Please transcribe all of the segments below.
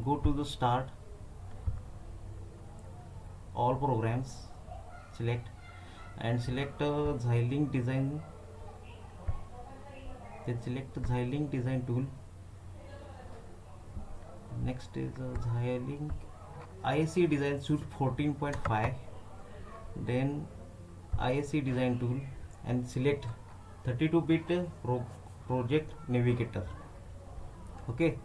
go to the start, all programs, select and select Xilinx design, then select Xilinx design tool. Next is Xilinx ISC design suite 14.5, then ISC design tool and select 32-bit project navigator. Okay,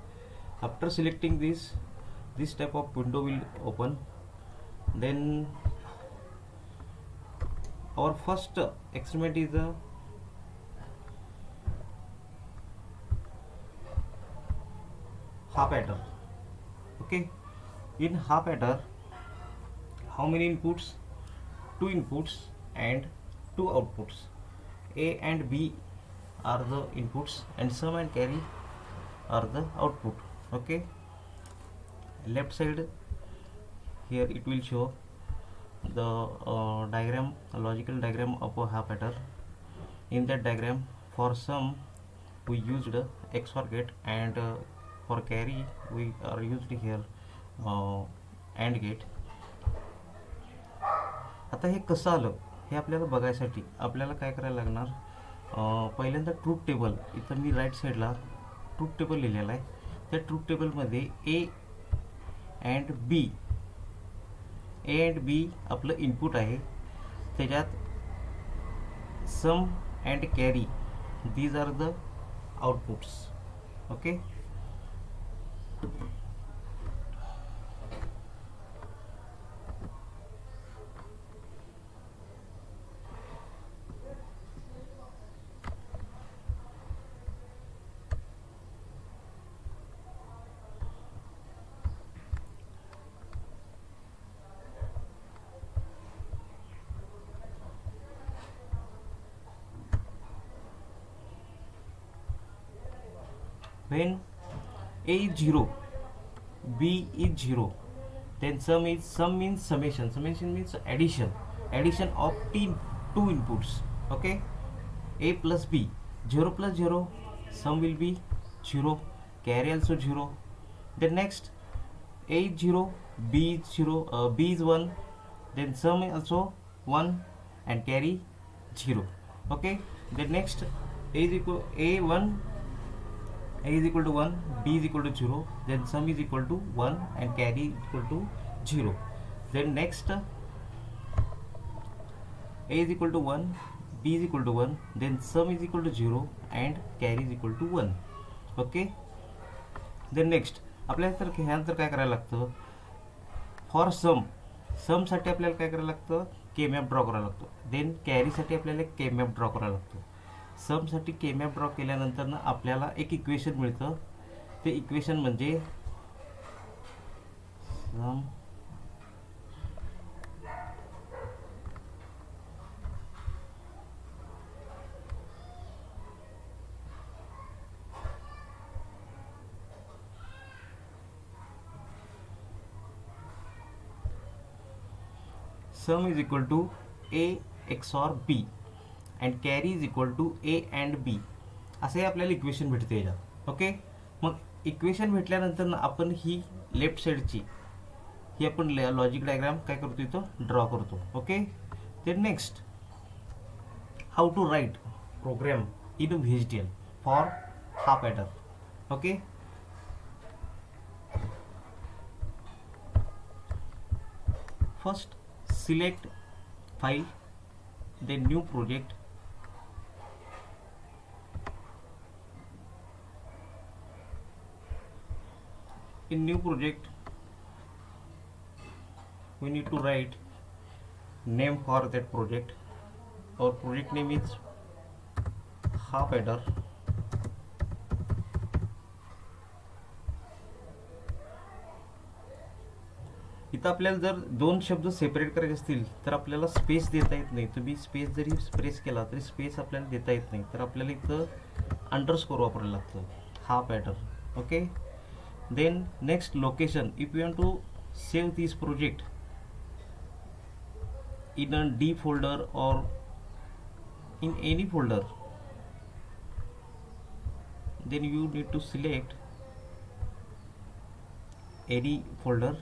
after selecting this type of window will open. Then our first experiment is a half adder. Okay, in half adder, how many inputs? Two inputs and two outputs. A and B are the inputs and sum and carry are the output. Okay, left side here it will show the diagram, a logical diagram of a half adder. In that diagram, for sum we used XOR gate, and for carry we are used here AND gate. आता हे कसं आलं हे आपल्याला बघायसाठी आपल्याला काय करायला लागणार, पहिल्यांदा ट्रूथ टेबल, इथं मी राईट साईडला ट्रूथ टेबल लिहिलेला आहे. त्या ट्रूथ टेबलमध्ये ए अँड बी आपलं इनपुट आहे. त्याच्यात sum and carry these are the outputs. Okay, when A is 0, B is 0, then sum means summation means addition of two inputs. Okay, A plus B, 0 plus 0, sum will be 0, carry also 0. Then next, A is 0, B is 0, B is 1, then sum also 1 and carry 0. Okay, then next, A is equal A is equal to 1, B is equal to 0, then sum is equal to 1 and carry is equal to 0. Then next, A is equal to 1, B is equal to 1, then sum is equal to 0 and carry is equal to 1. Okay, then next आपल्याला तर ह्यानंतर काय करायला लागतं, for समसाठी आपल्याला काय करायला लागतं, के मॅप ड्रॉ करायला लागतो. देन कॅरीसाठी आपल्याला के मॅप ड्रॉ करायला लागतो. समसाठी के मॅप ड्रॉ केल्यानंतर ना आपल्याला एक इक्वेशन मिळतं. ते इक्वेशन म्हणजे sum is equal to A XOR B and carry is equal to A and B, असे आपल्याला इक्वेशन भेटते याच्यात. ओके, मग इक्वेशन भेटल्यानंतर ना आपण ही लेफ्ट साईडची ही आपण लॉजिक डायग्राम काय करतो इथं ड्रॉ करतो. Okay, then next, how to write program in VHDL for half adder. Okay, first select file, then new project, in new project we need to write name for that project. Our project name is half adder. इथं आपल्याला जर दोन शब्द separate करायचे असतील तर आपल्याला space देता येत नाही. तुम्ही स्पेस जरी प्रेस केला तरी स्पेस आपल्याला देता येत नाही. तर आपल्याला इथं अंडरस्कोर वापरायला लागतं, half adder. Okay, then next location, if you want to save this project in a D folder or in any folder, then you need to select any folder.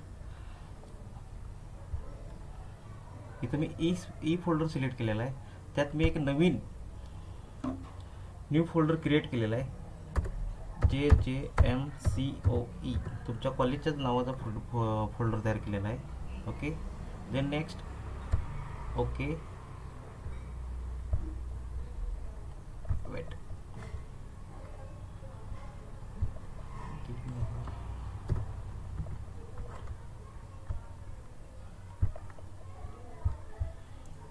इथं मी ई फोल्डर सिलेक्ट केलेला आहे. त्यात मी एक नवीन new folder create केलेला आहे, JJMCOE. तुमच्या कॉलेजच्याच नावाचा folder तयार केलेला आहे. Okay, then next. Okay, wait.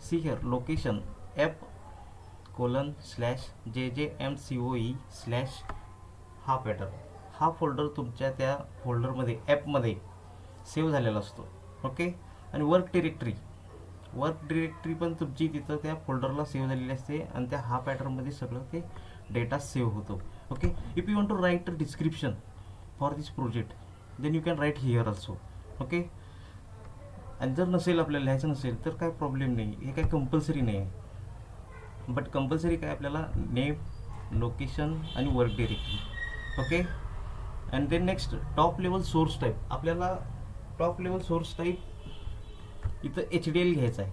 See here, location app:/JJMCOE/ हा फोल्डर तुमच्या त्या फोल्डरमध्ये ॲपमध्ये सेव्ह झालेला असतो. ओके, आणि वर्क डिरेक्टरी पण तुमची तिथं त्या फोल्डरला सेव्ह झालेली असते आणि त्या हा पॅटर्नमध्ये सगळं ते डेटा सेव्ह होतो. Okay, if you want to write a description for this project then you can write here also. Okay, आणि जर नसेल आपल्याला लिहायचं नसेल तर काय प्रॉब्लेम नाही, हे काय कंपल्सरी नाही आहे. बट कंपल्सरी काय आपल्याला नेम, लोकेशन आणि work directory. Okay, and then next top level source type. आपल्याला टॉप लेवल सोर्स टाईप इथं HDL घ्यायचं आहे.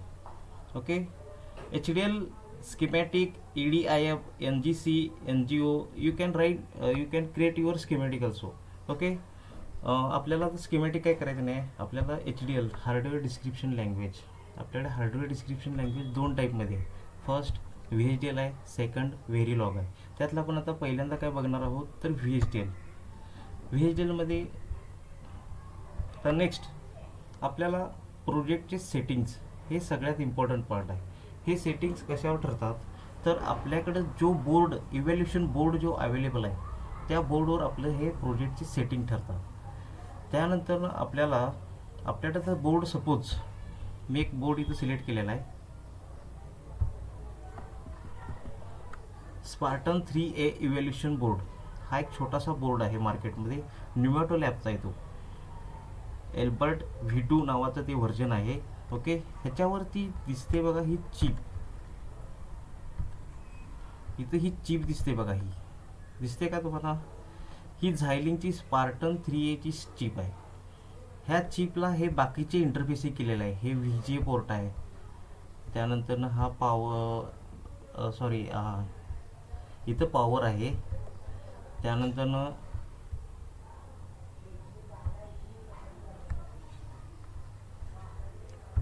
Okay, HDL schematic, EDIF, NGC, NGO, you can create your schematic also. Okay, आपल्याला schematic काय करायचं नाही, आपल्याला HDL हार्डवेअर डिस्क्रिप्शन लँग्वेज. आपल्याकडे हार्डवेअर डिस्क्रिप्शन लँग्वेज दोन टाईपमध्ये आहे. फर्स्ट VHDL आहे, सेकंड व्हेरिलॉग आहे. त्यातलं आपण आता पहिल्यांदा काय बघणार आहोत तर VHDLमध्ये. तर नेक्स्ट आपल्याला प्रोजेक्टचे सेटिंग्स हे सगळ्यात इम्पॉर्टंट पार्ट आहे. हे सेटिंग्स कशावर ठरतात तर आपल्याकडं जो बोर्ड, इव्हॅल्युएशन बोर्ड जो अवेलेबल आहे त्या बोर्डवर आपलं हे प्रोजेक्टचे सेटिंग ठरतात. त्यानंतर आपल्याकडं तर बोर्ड, सपोज मी एक बोर्ड इथं सिलेक्ट केलेला आहे, स्पार्टन 3A इव्हॅल्युएशन बोर्ड. हा एक छोटासा बोर्ड आहे मार्केटमध्ये, न्यूमॅटो लॅबचा आहे तो. एल्बर्ट V2 नावाचं ते व्हर्जन आहे. ओके, ह्याच्यावरती दिसते बघा ही चिप, इथं ही चिप दिसते बघा, ही दिसते का तुम्हाला? ही झायलिंगची स्पार्टन 3A ची चिप आहे. ह्या चिपला हे बाकीचे इंटरफेस केलेलं आहे. हे VGA पोर्ट आहे. त्यानंतर हा इथं पॉवर आहे.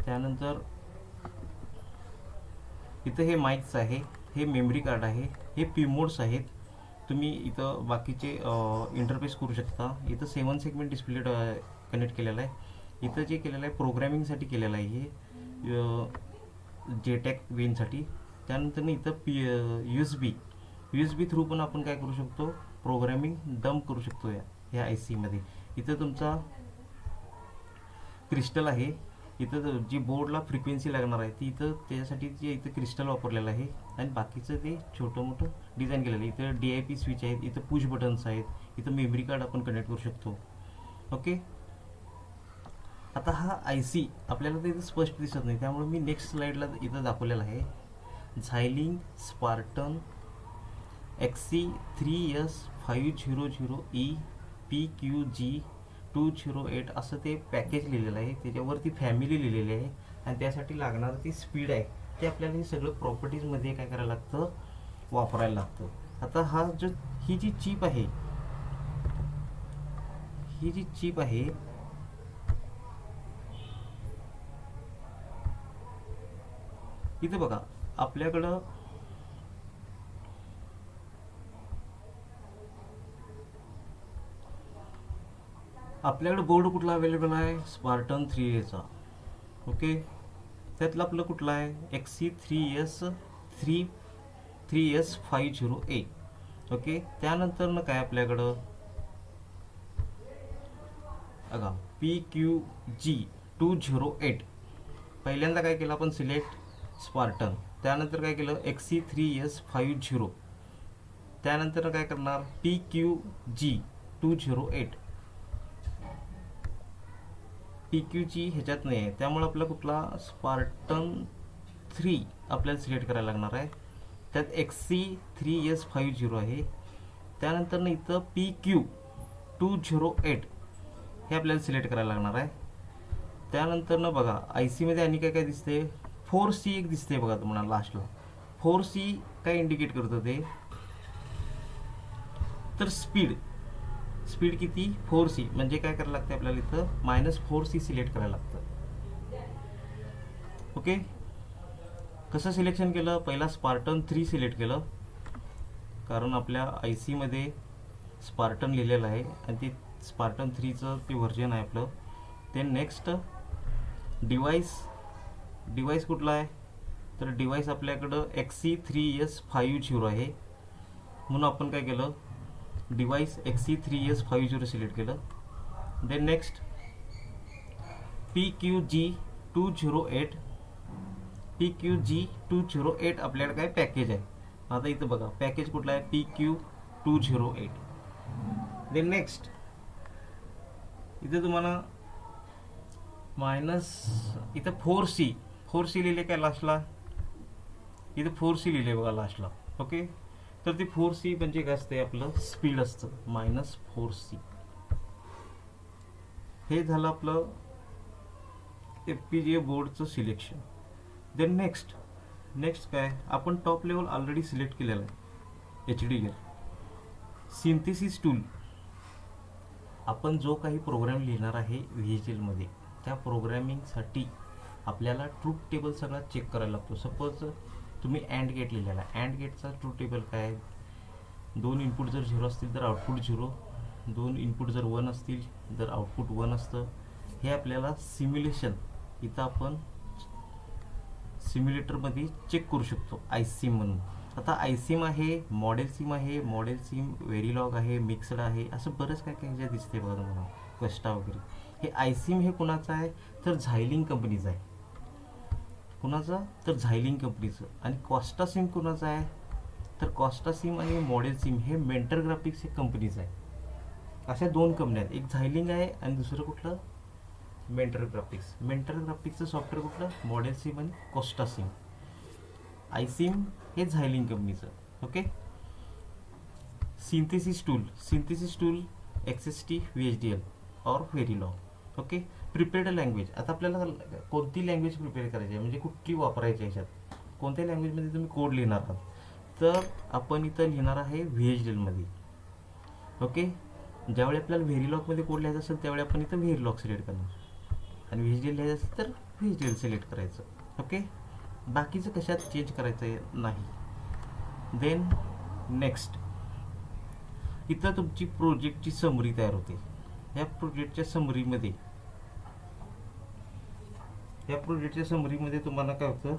त्यानंतर इथं हे माईक्स आहे, हे मेमरी कार्ड आहे, हे पीमोड्स आहेत. तुम्ही इथं बाकीचे इंटरफेस करू शकता. इथं 7 सेगमेंट डिस्प्ले कनेक्ट केलेला आहे. इथं जे केलेलं आहे प्रोग्रॅमिंगसाठी केलेलं आहे, हे JTAG वेनसाठी. त्यानंतर इथं USB थ्रू पण आपण काय करू शकतो, प्रोग्रॅमिंग डंप करू शकतो ह्या IC मध्ये. इथं तुमचा क्रिस्टल आहे. इथं जी बोर्डला फ्रिक्वेन्सी लागणार आहे ती इथं त्याच्यासाठी जे इथं क्रिस्टल वापरलेलं आहे. आणि बाकीचं ते छोटं मोठं डिझाईन केलेलं आहे. इथं DIP स्विच आहेत, इथं पुश बटन्स आहेत, इथं मेमरी कार्ड आपण कनेक्ट करू शकतो. ओके, आता हा IC आपल्याला ते इथं स्पष्ट दिसत नाही, त्यामुळे मी नेक्स्ट स्लाइडला इथं दाखवलेलं आहे. झायलिंग स्पार्टन XC3S500E PQG208 असं ते पॅकेज लिहिलेलं आहे. त्याच्यावरती फॅमिली लिहिलेली आहे आणि त्यासाठी लागणारं ती स्पीड आहे ते आपल्याला हे सगळं प्रॉपर्टीजमध्ये काय करायला लागतं, वापरायला लागतं. आता ही जी चिप आहे इथं बघा, आपल्याकडं बोर्ड कुठला अवेलेबल आहे, स्पार्टन 3A चा. ओके, त्यातलं आपलं कुठलं आहे, XC3S500A. ओके, त्यानंतर काय आपल्याकडं बघा PQG208. पहिल्यांदा काय केलं आपण, सिलेक्ट स्पार्टन. त्यानंतर काय केलं, XC3S50. त्यानंतर काय करणार, PQG208. PQG ह्याच्यात नाही आहे, त्यामुळे आपला कुठला स्पार्टन 3 आपल्याला सिलेक्ट करायला लागणार आहे. त्यात XC3S50 आहे. त्यानंतर इथं PQ208 हे आपल्याला सिलेक्ट करायला लागणार आहे. त्यानंतर ना बघा ICमध्ये आणि काय काय दिसते, 4C एक दिसते बघा तुम्हाला लास्टला. 4C काय इंडिकेट करतं ते, तर स्पीड किती, 4C. म्हणजे काय करायला लागतं आपल्याला इथं -4C सिलेक्ट करायला लागतं. ओके, कसं सिलेक्शन केलं, पहिला स्पार्टन 3 सिलेक्ट केलं, कारण आपल्या ICमध्ये स्पार्टन लिहिलेलं आहे आणि ते स्पार्टन 3चं ते व्हर्जन आहे आपलं. ते नेक्स्ट डिवाइस कुठला आहे, तर डिवाइस आपल्याकडं XC3S50 आहे. म्हणून आपण काय केलं, डिवाइस XC3S50 सिलेक्ट केलं. देन नेक्स्ट PQG208 आपल्याकडे काय पॅकेज आहे. आता इथं बघा पॅकेज कुठला आहे, PQ208. देन नेक्स्ट इथे तुम्हाला इथं 4C लिहिले काय लास्टला, इथं 4C लिहिले बघा लास्टला. ओके, तर ते 4C म्हणजे काय असते, आपलं स्पीड असतं, -4C. हे झालं आपलं FPGA बोर्डचं सिलेक्शन. देन नेक्स्ट काय, आपण टॉप लेवल ऑलरेडी सिलेक्ट केलेलं आहे, HDL सिंथेसिस टूल. आपण जो काही प्रोग्राम लिहिणार आहे VHDL मध्ये, त्या प्रोग्रामिंगसाठी आपल्याला ट्रूथ टेबल सगळा चेक करायला लागतो. सपोज तुम्ही अँड गेट लिहिलेला आहे, अँड गेटचा ट्रूथ टेबल काय आहे, 2 इनपुट जर 0 असतील तर आउटपुट 0, 2 इनपुट जर 1 असतील तर आउटपुट 1 असतं. हे आपल्याला सिम्युलेशन इथं आपण सिम्युलेटरमध्ये चेक करू शकतो, ISIM म्हणून. आता ISIM आहे, मॉडेल सिम आहे, मॉडेल सिम व्हेरिलॉग आहे, मिक्सड आहे, असं बरंच काय काय जे दिसते बघा तुम्हाला, क्वेस्टा वगैरे. हे ISIM हे कुणाचं आहे, तर झायलिंग कंपनीचं आहे. कुणाचं, तर झायलिंग कंपनीचं. आणि कॉस्टा सिम कुणाचं आहे, तर कॉस्टा सिम आणि मॉडेल सिम हे मेंटर ग्राफिक्स हे कंपनीचं आहे. अशा 2 कंपन्या आहेत, एक झायलिंग आहे आणि दुसरं कुठलं, मेंटर ग्राफिक्सचं सॉफ्टवेअर कुठलं, मॉडेल सिम आणि कॉस्टा सिम. ISIM हे झायलिंग कंपनीचं. Okay, synthesis tool XST VHDL और व्हेरिलॉग. Okay, prepared language. आता आपल्याला कोणती लँग्वेज प्रिपेअर करायची आहे, म्हणजे कुठली वापरायची आहे, ह्याच्यात कोणत्या लँग्वेजमध्ये तुम्ही कोड लिहिणार आहात, तर आपण इथं लिहिणार आहे VHDL मध्ये. ओके, ज्यावेळी आपल्याला व्हेरिलॉगमध्ये कोड लिहायचं असेल त्यावेळी आपण इथं व्हेरिलॉग सिलेक्ट करणार, आणि VHDL लिहायचं असेल तर VHDL सिलेक्ट करायचं. ओके, बाकीचं कशात चेंज करायचं नाही. देन नेक्स्ट इथं तुमची प्रोजेक्टची समरी तयार होते. या प्रोजेक्टच्या समरीमध्ये तुम्हाला काय होतं,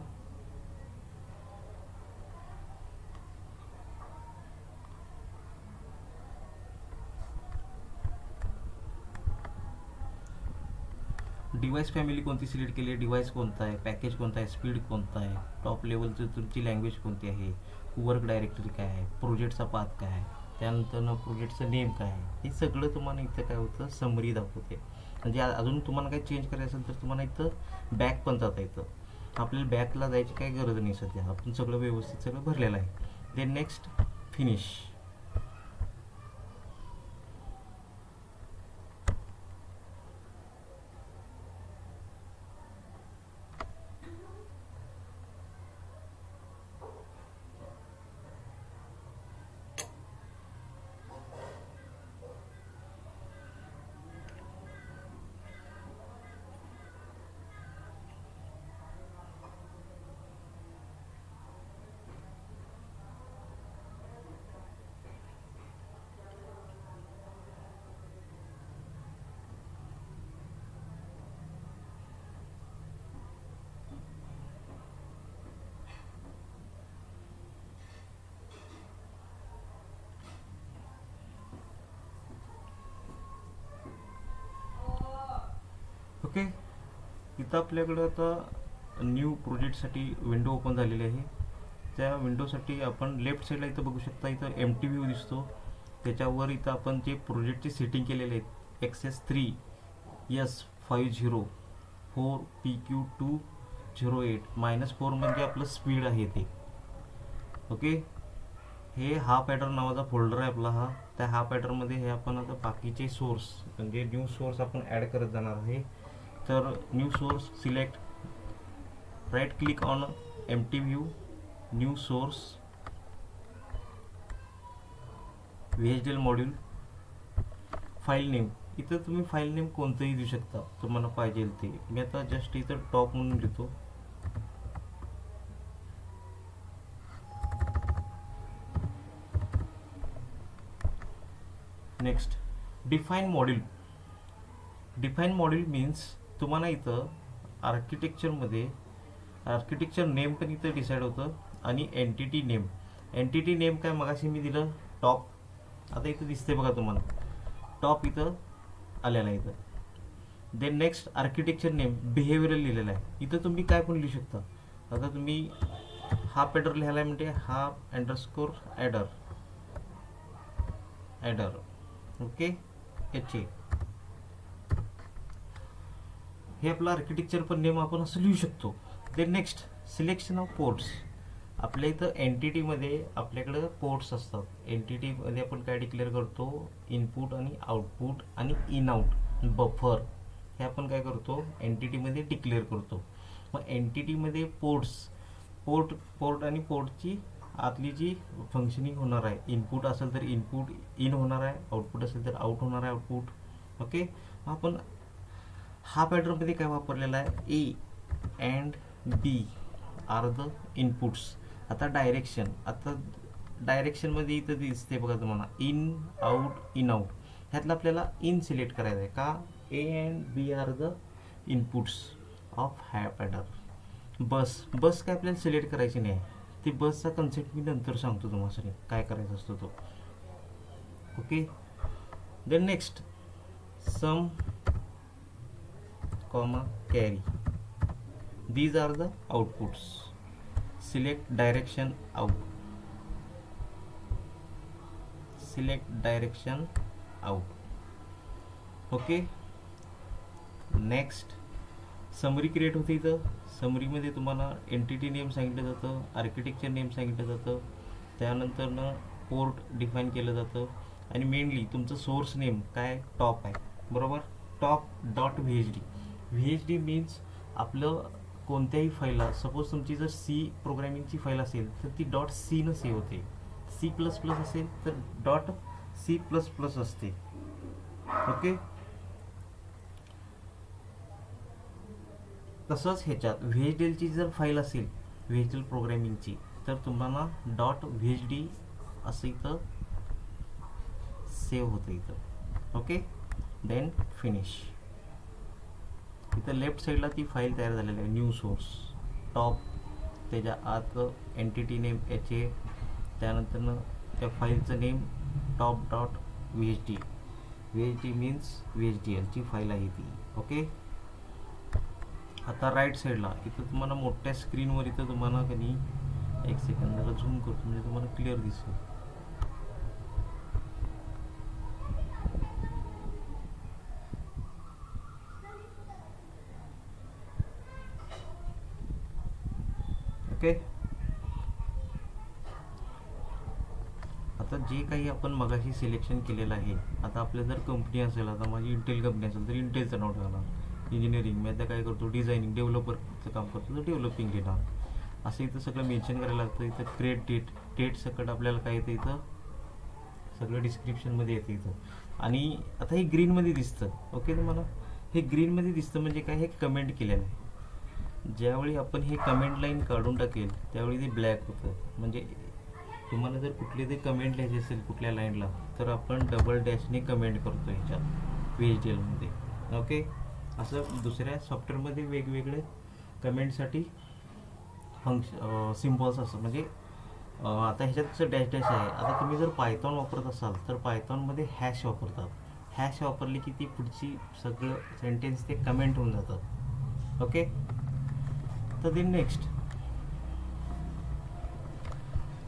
डिवाइस फॅमिली कोणती सिलेक्ट केली आहे, डिवाइस कोणता आहे, पॅकेज कोणता आहे, स्पीड कोणता आहे, टॉप लेवलची तुमची लँग्वेज कोणती आहे, वर्क डायरेक्टरी काय आहे, प्रोजेक्टचा पाथ काय आहे, त्यानंतर प्रोजेक्टचं नेम काय आहे, हे सगळं तुम्हाला इथं काय होतं, समरी दाखवते. म्हणजे अजून तुम्हाला काही चेंज करायचं असेल तर तुम्हाला इथं बॅक पण जाता येतं. आपल्याला बॅकला जायची काही गरज नाही, सध्या आपण सगळं व्यवस्थित सगळं भरलेलं आहे. Then next finish. ओके, इथं आपल्याकडं आता न्यू प्रोजेक्टसाठी विंडो ओपन झालेली आहे. त्या विंडोसाठी आपण लेफ्ट साईडला इथं बघू शकता, इथं एम्प्टी व्ह्यू दिसतो. त्याच्यावर इथं आपण जे प्रोजेक्टची सेटिंग केलेले आहेत, XS3S50 4PQ208 -4 म्हणजे आपलं स्पीड आहे ते. ओके, हे हा पॅटर्न नावाचा फोल्डर आहे आपला हा. त्या हा पॅटर्नमध्ये हे आपण आता बाकीचे सोर्स म्हणजे न्यू सोर्स आपण ॲड करत जाणार आहे. तर new source select, right click on empty view, new source, VHDL module, file name. इथं तुम्ही फाईल नेम कोणतंही देऊ शकता तुम्हाला पाहिजे ते. मी आता जस्ट इथं टॉप म्हणून देतो. Next define module. Define module means तुम्हाला इथं आर्किटेक्चरमध्ये आर्किटेक्चर नेम पण इथं डिसाईड होतं आणि एंटिटी नेम. एंटिटी नेम काय मगाशी मी दिलं टॉप, आता इथं दिसते बघा तुम्हाला टॉप इथं आलेला आहे इथं. Then next architecture name behavioural लिहिलेलं आहे. इथं तुम्ही काय पण लिहू शकता. आता तुम्ही हा पॅटर्न लिहायला म्हणजे हा underscore adder adder okay HA हे आपलं आर्किटेक्चर पण नेम आपण असं लिहू शकतो. Then next selection of ports. आपल्या इथं एंटिटीमध्ये आपल्याकडं पोर्ट्स असतात. एंटिटीमध्ये आपण काय डिक्लेअर करतो इनपुट आणि आउटपुट आणि इन आउट बफर हे आपण काय करतो एंटिटीमध्ये डिक्लेअर करतो. मग एंटिटीमध्ये पोर्ट आणि पोर्टची आतली जी फंक्शनिंग होणार आहे, इनपुट असेल तर इनपुट इन होणार आहे, आउटपुट असेल तर आउट होणार आहे आउटपुट. ओके आपण हा पॅटर्नमध्ये काय वापरलेला आहे A and B are the inputs. आता डायरेक्शनमध्ये इथं दिसते बघा तुम्हाला इन आउट इन आउट. ह्यातलं आपल्याला इन सिलेक्ट करायचं आहे का A and B are the inputs of हा पॅटर्न. बस काय आपल्याला सिलेक्ट करायची नाही. ते बसचा कन्सेप्ट मी नंतर सांगतो तुम्हाला काय करायचं असतो तो. Okay then next sum comma carry. These are the outputs. Select direction out. Select direction out. Okay. Next summary create होते. इथं समरीमध्ये तुम्हाला एंटिटी नेम सांगितलं जातं, आर्किटेक्चर नेम सांगितलं जातं, त्यानंतरनं पोर्ट डिफाईन केलं जातं आणि मेनली तुमचं सोर्स नेम काय टॉप आहे बरोबर. टॉप डॉट VHD मीन्स आपलं कोणत्याही फाईलला सपोज तुमची जर C प्रोग्रॅमिंगची फाईल असेल तर ती .C न सेव्ह होते. C++ असेल तर .C++ असते. ओके तसंच ह्याच्यात VHDLची जर फाईल असेल VHDL प्रोग्रॅमिंगची तर तुम्हाला .VHD असं इथं सेव्ह होतं इथं. Okay then finish. इथं लेफ्ट साईडला ती फाईल तयार झालेली आहे न्यू सोर्स टॉप, त्याच्या आत एंटिटी नेम HA, त्यानंतरनं त्या फाईलचं name top dot VHD means VHDLची फाईल आहे ती. ओके आता राईट साईडला इथं तुम्हाला मोठ्या स्क्रीनवर इथं तुम्हाला कधी एक सेकंद जरा झूम करतो म्हणजे तुम्हाला क्लिअर दिसेल. ओके आता जे काही आपण मगाशी सिलेक्शन केलेलं आहे, आता आपल्या जर कंपनी असेल, आता माझी इंटेल कंपनी असेल तर इंटेलचं नाव ठेवणार, इंजिनिअरिंग मी आता काय करतो डिझायनिंग डेव्हलपरचं काम करतो तर डेव्हलपिंग लिहिणार. असं इथं सगळं मेन्शन करायला लागतं. इथं क्रिएट डेट सकट आपल्याला काय येतं इथं सगळं डिस्क्रिप्शनमध्ये येतं इथं. आणि आता हे ग्रीनमध्ये दिसतं. ओके तुम्हाला हे ग्रीनमध्ये दिसतं म्हणजे काय हे कमेंट केलेलं आहे. ज्यावेळी आपण हे कमेंट लाईन काढून टाकेल त्यावेळी ते ब्लॅक होतं. म्हणजे तुम्हाला जर कुठले ते कमेंट लिहायचे असेल कुठल्या लाईनला तर आपण डबल डॅशने कमेंट करतो ह्याच्यात VHDLमध्ये. ओके असं दुसऱ्या सॉफ्टवेअरमध्ये वेगवेगळे कमेंटसाठी सिम्बॉल्स असतात. म्हणजे आता ह्याच्यात कसं डॅश डॅश आहे. आता तुम्ही जर पायथॉन वापरत असाल तर पायथॉनमध्ये हॅश वापरतात. हॅश वापरली की ती पुढची सगळं सेंटेन्स ते कमेंट होऊन जातात. ओके तर देन नेक्स्ट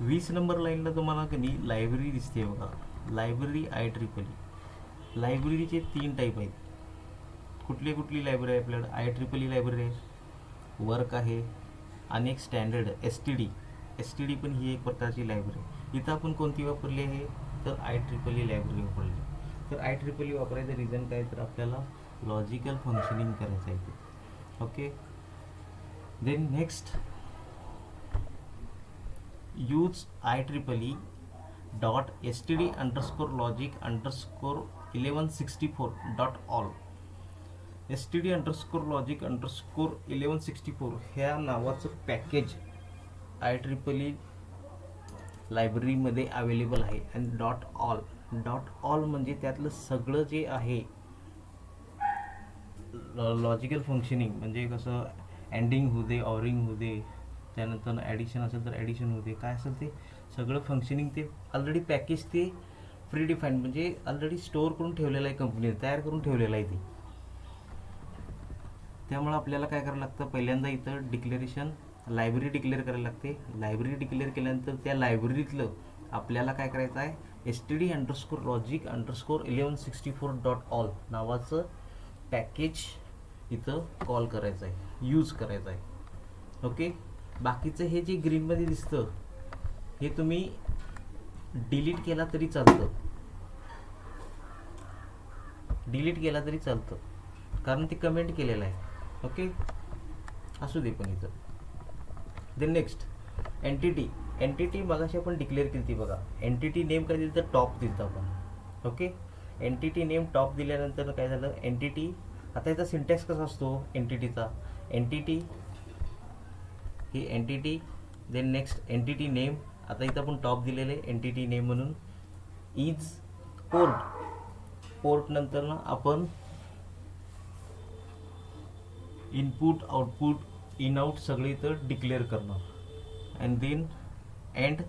20 नंबर लाईनला तुम्हाला कधी लायब्ररी दिसते बघा. Library IEEE. लायब्ररीचे 3 टाईप आहेत. कुठली लायब्ररी आहे आपल्याकडे IEEE लायब्ररी आहे, वर्क आहे आणि एक स्टँडर्ड STD पण ही एक प्रकारची लायब्ररी. इथं आपण कोणती वापरली आहे, तर IEEE लायब्ररी वापरली. तर IEEE वापरायचं रिझन काय, तर आपल्याला लॉजिकल फंक्शनिंग करायचं आहे ते. Okay. Then next, use IEEE .std_logic_1164.all. std_logic_1164 ह्या नावाचं पॅकेज IEEE लायब्ररीमध्ये अवेलेबल आहे. आणि .all म्हणजे त्यातलं सगळं जे आहे लॉजिकल फंक्शनिंग, म्हणजे कसं एंडिंग होऊ दे, ऑरिंग होऊ दे, त्यानंतर ॲडिशन असेल तर ॲडिशन होऊ दे, काय असेल ते सगळं फंक्शनिंग ते ऑलरेडी पॅकेज ते प्री डिफाईंड, म्हणजे ऑलरेडी स्टोअर करून ठेवलेलं आहे, कंपनीने तयार करून ठेवलेलं आहे ते. त्यामुळे आपल्याला काय करायला लागतं, पहिल्यांदा इथं डिक्लेरेशन लायब्ररी डिक्लेअर करायला लागते. लायब्ररी डिक्लेअर केल्यानंतर त्या लायब्ररीतलं आपल्याला काय करायचं आहे, std_logic_1164.all नावाचं पॅकेज इथं कॉल करायचं आहे, यूज करायचं आहे. ओके. बाकीचं हे जे ग्रीनमध्ये दिसतं हे तुम्ही डिलीट केला तरी चालतं, कारण ते कमेंट केलेलं आहे. ओके, असू दे पण इथं. देन नेक्स्ट, एंटिटी मगाशी आपण डिक्लेअर केली ती बघा. एंटिटी नेम काय दिलं, तर टॉप दिलं आपण. ओके. एंटिटी नेम टॉप दिल्यानंतर काय झालं, एंटिटी, आता याचा सिंटॅक्स कसा असतो एंटिटीचा, एंटिटी ही entity, then next entity name, आता इथं आपण टॉप दिलेले एंटिटी नेम म्हणून, इज पोर्ट नंतर ना आपण इनपुट आउटपुट इन आउट सगळे इथं डिक्लेअर करणार. And then end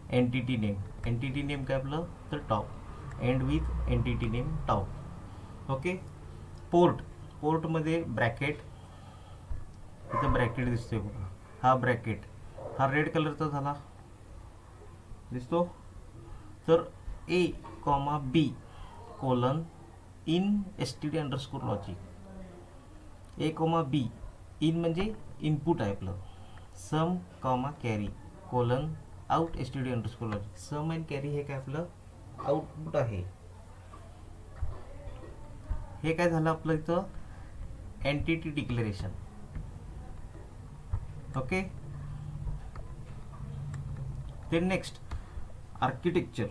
entity name काय आपलं, तर top, end with entity name top. Okay. पोर्टमध्ये ब्रॅकेट, इथं ब्रॅकेट दिसतोय बघा, हा ब्रॅकेट हा रेड कलरचा झाला दिसतो, तर A,B colon in std_logic, A,B in म्हणजे इनपुट आहे आपलं, sum carry colon out std_logic, sum and carry हे काय आपलं आउटपुट आहे. हे काय झालं आपलं इथं entity declaration. Okay. Then next, architecture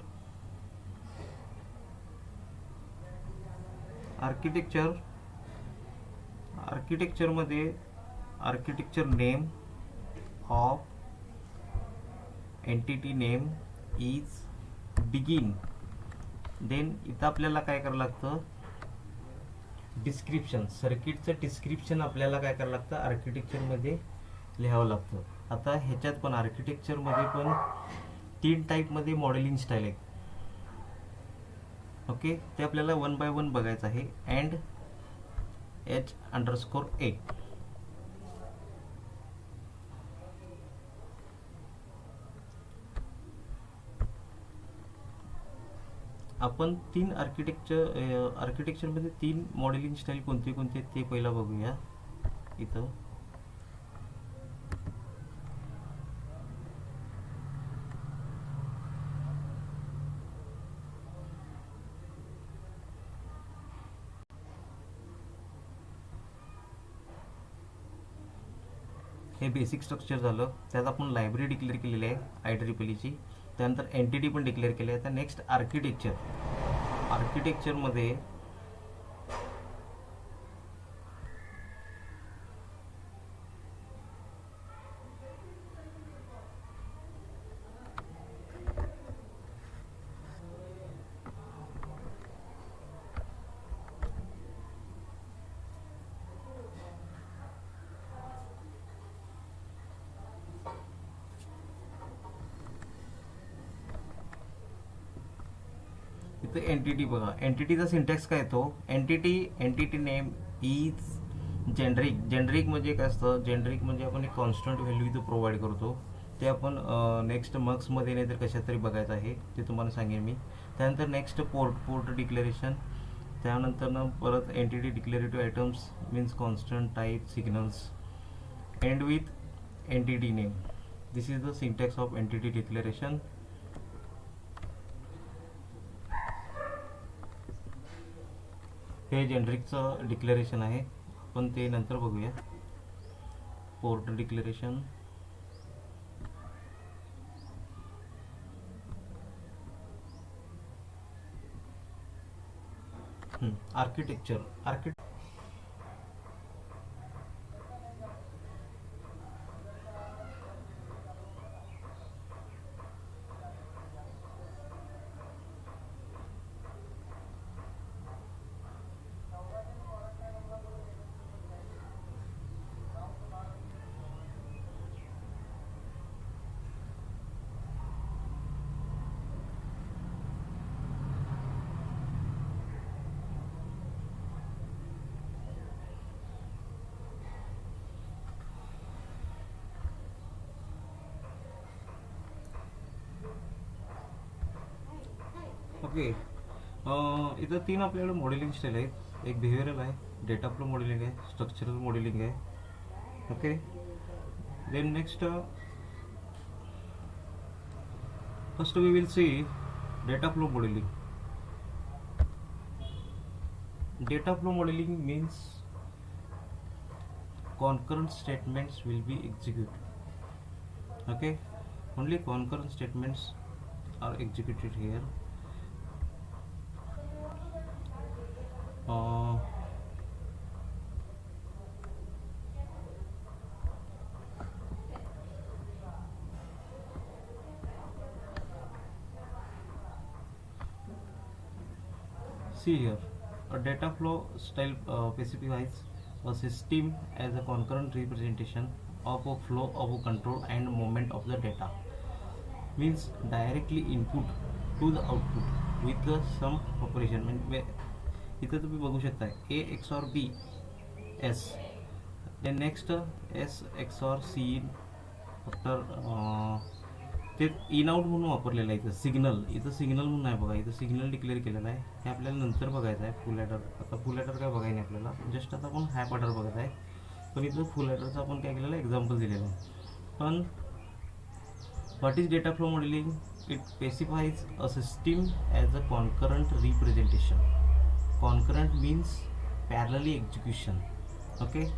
मध्ये architecture name of entity name is begin. Then इथं आपल्याला काय करावं लागतं, डिस्क्रिप्शन, सर्किटचं डिस्क्रिप्शन आपल्याला काय करावं लागतं आर्किटेक्चरमध्ये लिहावं लागतं. आता ह्याच्यात पण आर्किटेक्चरमध्ये पण 3 टाईपमध्ये मॉडेलिंग स्टाईल आहेत. ओके, ते आपल्याला 1 by 1 बघायचं आहे. अँड H_8 आपण 3 आर्किटेक्चरमध्ये 3 मॉडेलिंग स्टाईल कोणते कोणते ते पहिला बघूया. इथं हे बेसिक स्ट्रक्चर झालं. त्यात आपण लायब्ररी डिक्लेअर केलेली आहे IEEEची, त्यानंतर एंटिटी पण डिक्लेअर केली आहे. तर नेक्स्ट आर्किटेक्चरमध्ये इथं एंटिटी बघा, एंटिटीचा सिंटॅक्स काय येतो, एंटिटी नेम इज जेनरिक म्हणजे काय असतं, जेनरिक म्हणजे आपण एक कॉन्स्टंट व्हॅल्यू इथं प्रोव्हाइड करतो. ते आपण नेक्स्ट मर्क्समध्ये नाही तर कशात तरी बघायचं आहे, ते तुम्हाला सांगेन मी. त्यानंतर नेक्स्ट पोर्ट डिक्लेरेशन, त्यानंतर ना परत entity declarative items means constant type signals, end with entity name. This is the syntax of entity declaration. हे जेनरिकचं डिक्लेरेशन आहे, आपण ते नंतर बघूया. Port declaration. आर्किटेक्चर. ओके. इथं 3 आपल्याकडे मॉडेलिंग स्टाईल आहेत. एक बिहेवियरल आहे, डेटा फ्लो मॉडेलिंग आहे, स्ट्रक्चरल मॉडेलिंग आहे. Okay. Then next, first we will see data flow modelling. Data flow modeling means concurrent statements will be executed. Okay, only concurrent statements are executed here. See here, a data flow style specifies a system as a concurrent representation of a flow of a control and movement of the data. Means directly input to the output with the some operation. म्हणजे इथं तुम्ही बघू शकता A XOR B S. then next S XOR C in. After ते in out म्हणून वापरलेलं आहे. इथं सिग्नल, इथं सिग्नल म्हणून आहे बघा, इथं सिग्नल डिक्लेअर केलेलं आहे. हे आपल्याला नंतर बघायचं आहे. फुल ॲडर, आता फुल ॲडर काय बघायचं नाही आपल्याला, जस्ट आता आपण हॅप ॲडर बघत आहे. पण इथं फुल ॲडरचं आपण काय केलेलं आहे, एक्झाम्पल दिलेलं आहे. पण what is data flow modelling? It specifies a system as a concurrent representation. Concurrent means parallelly execution. Okay,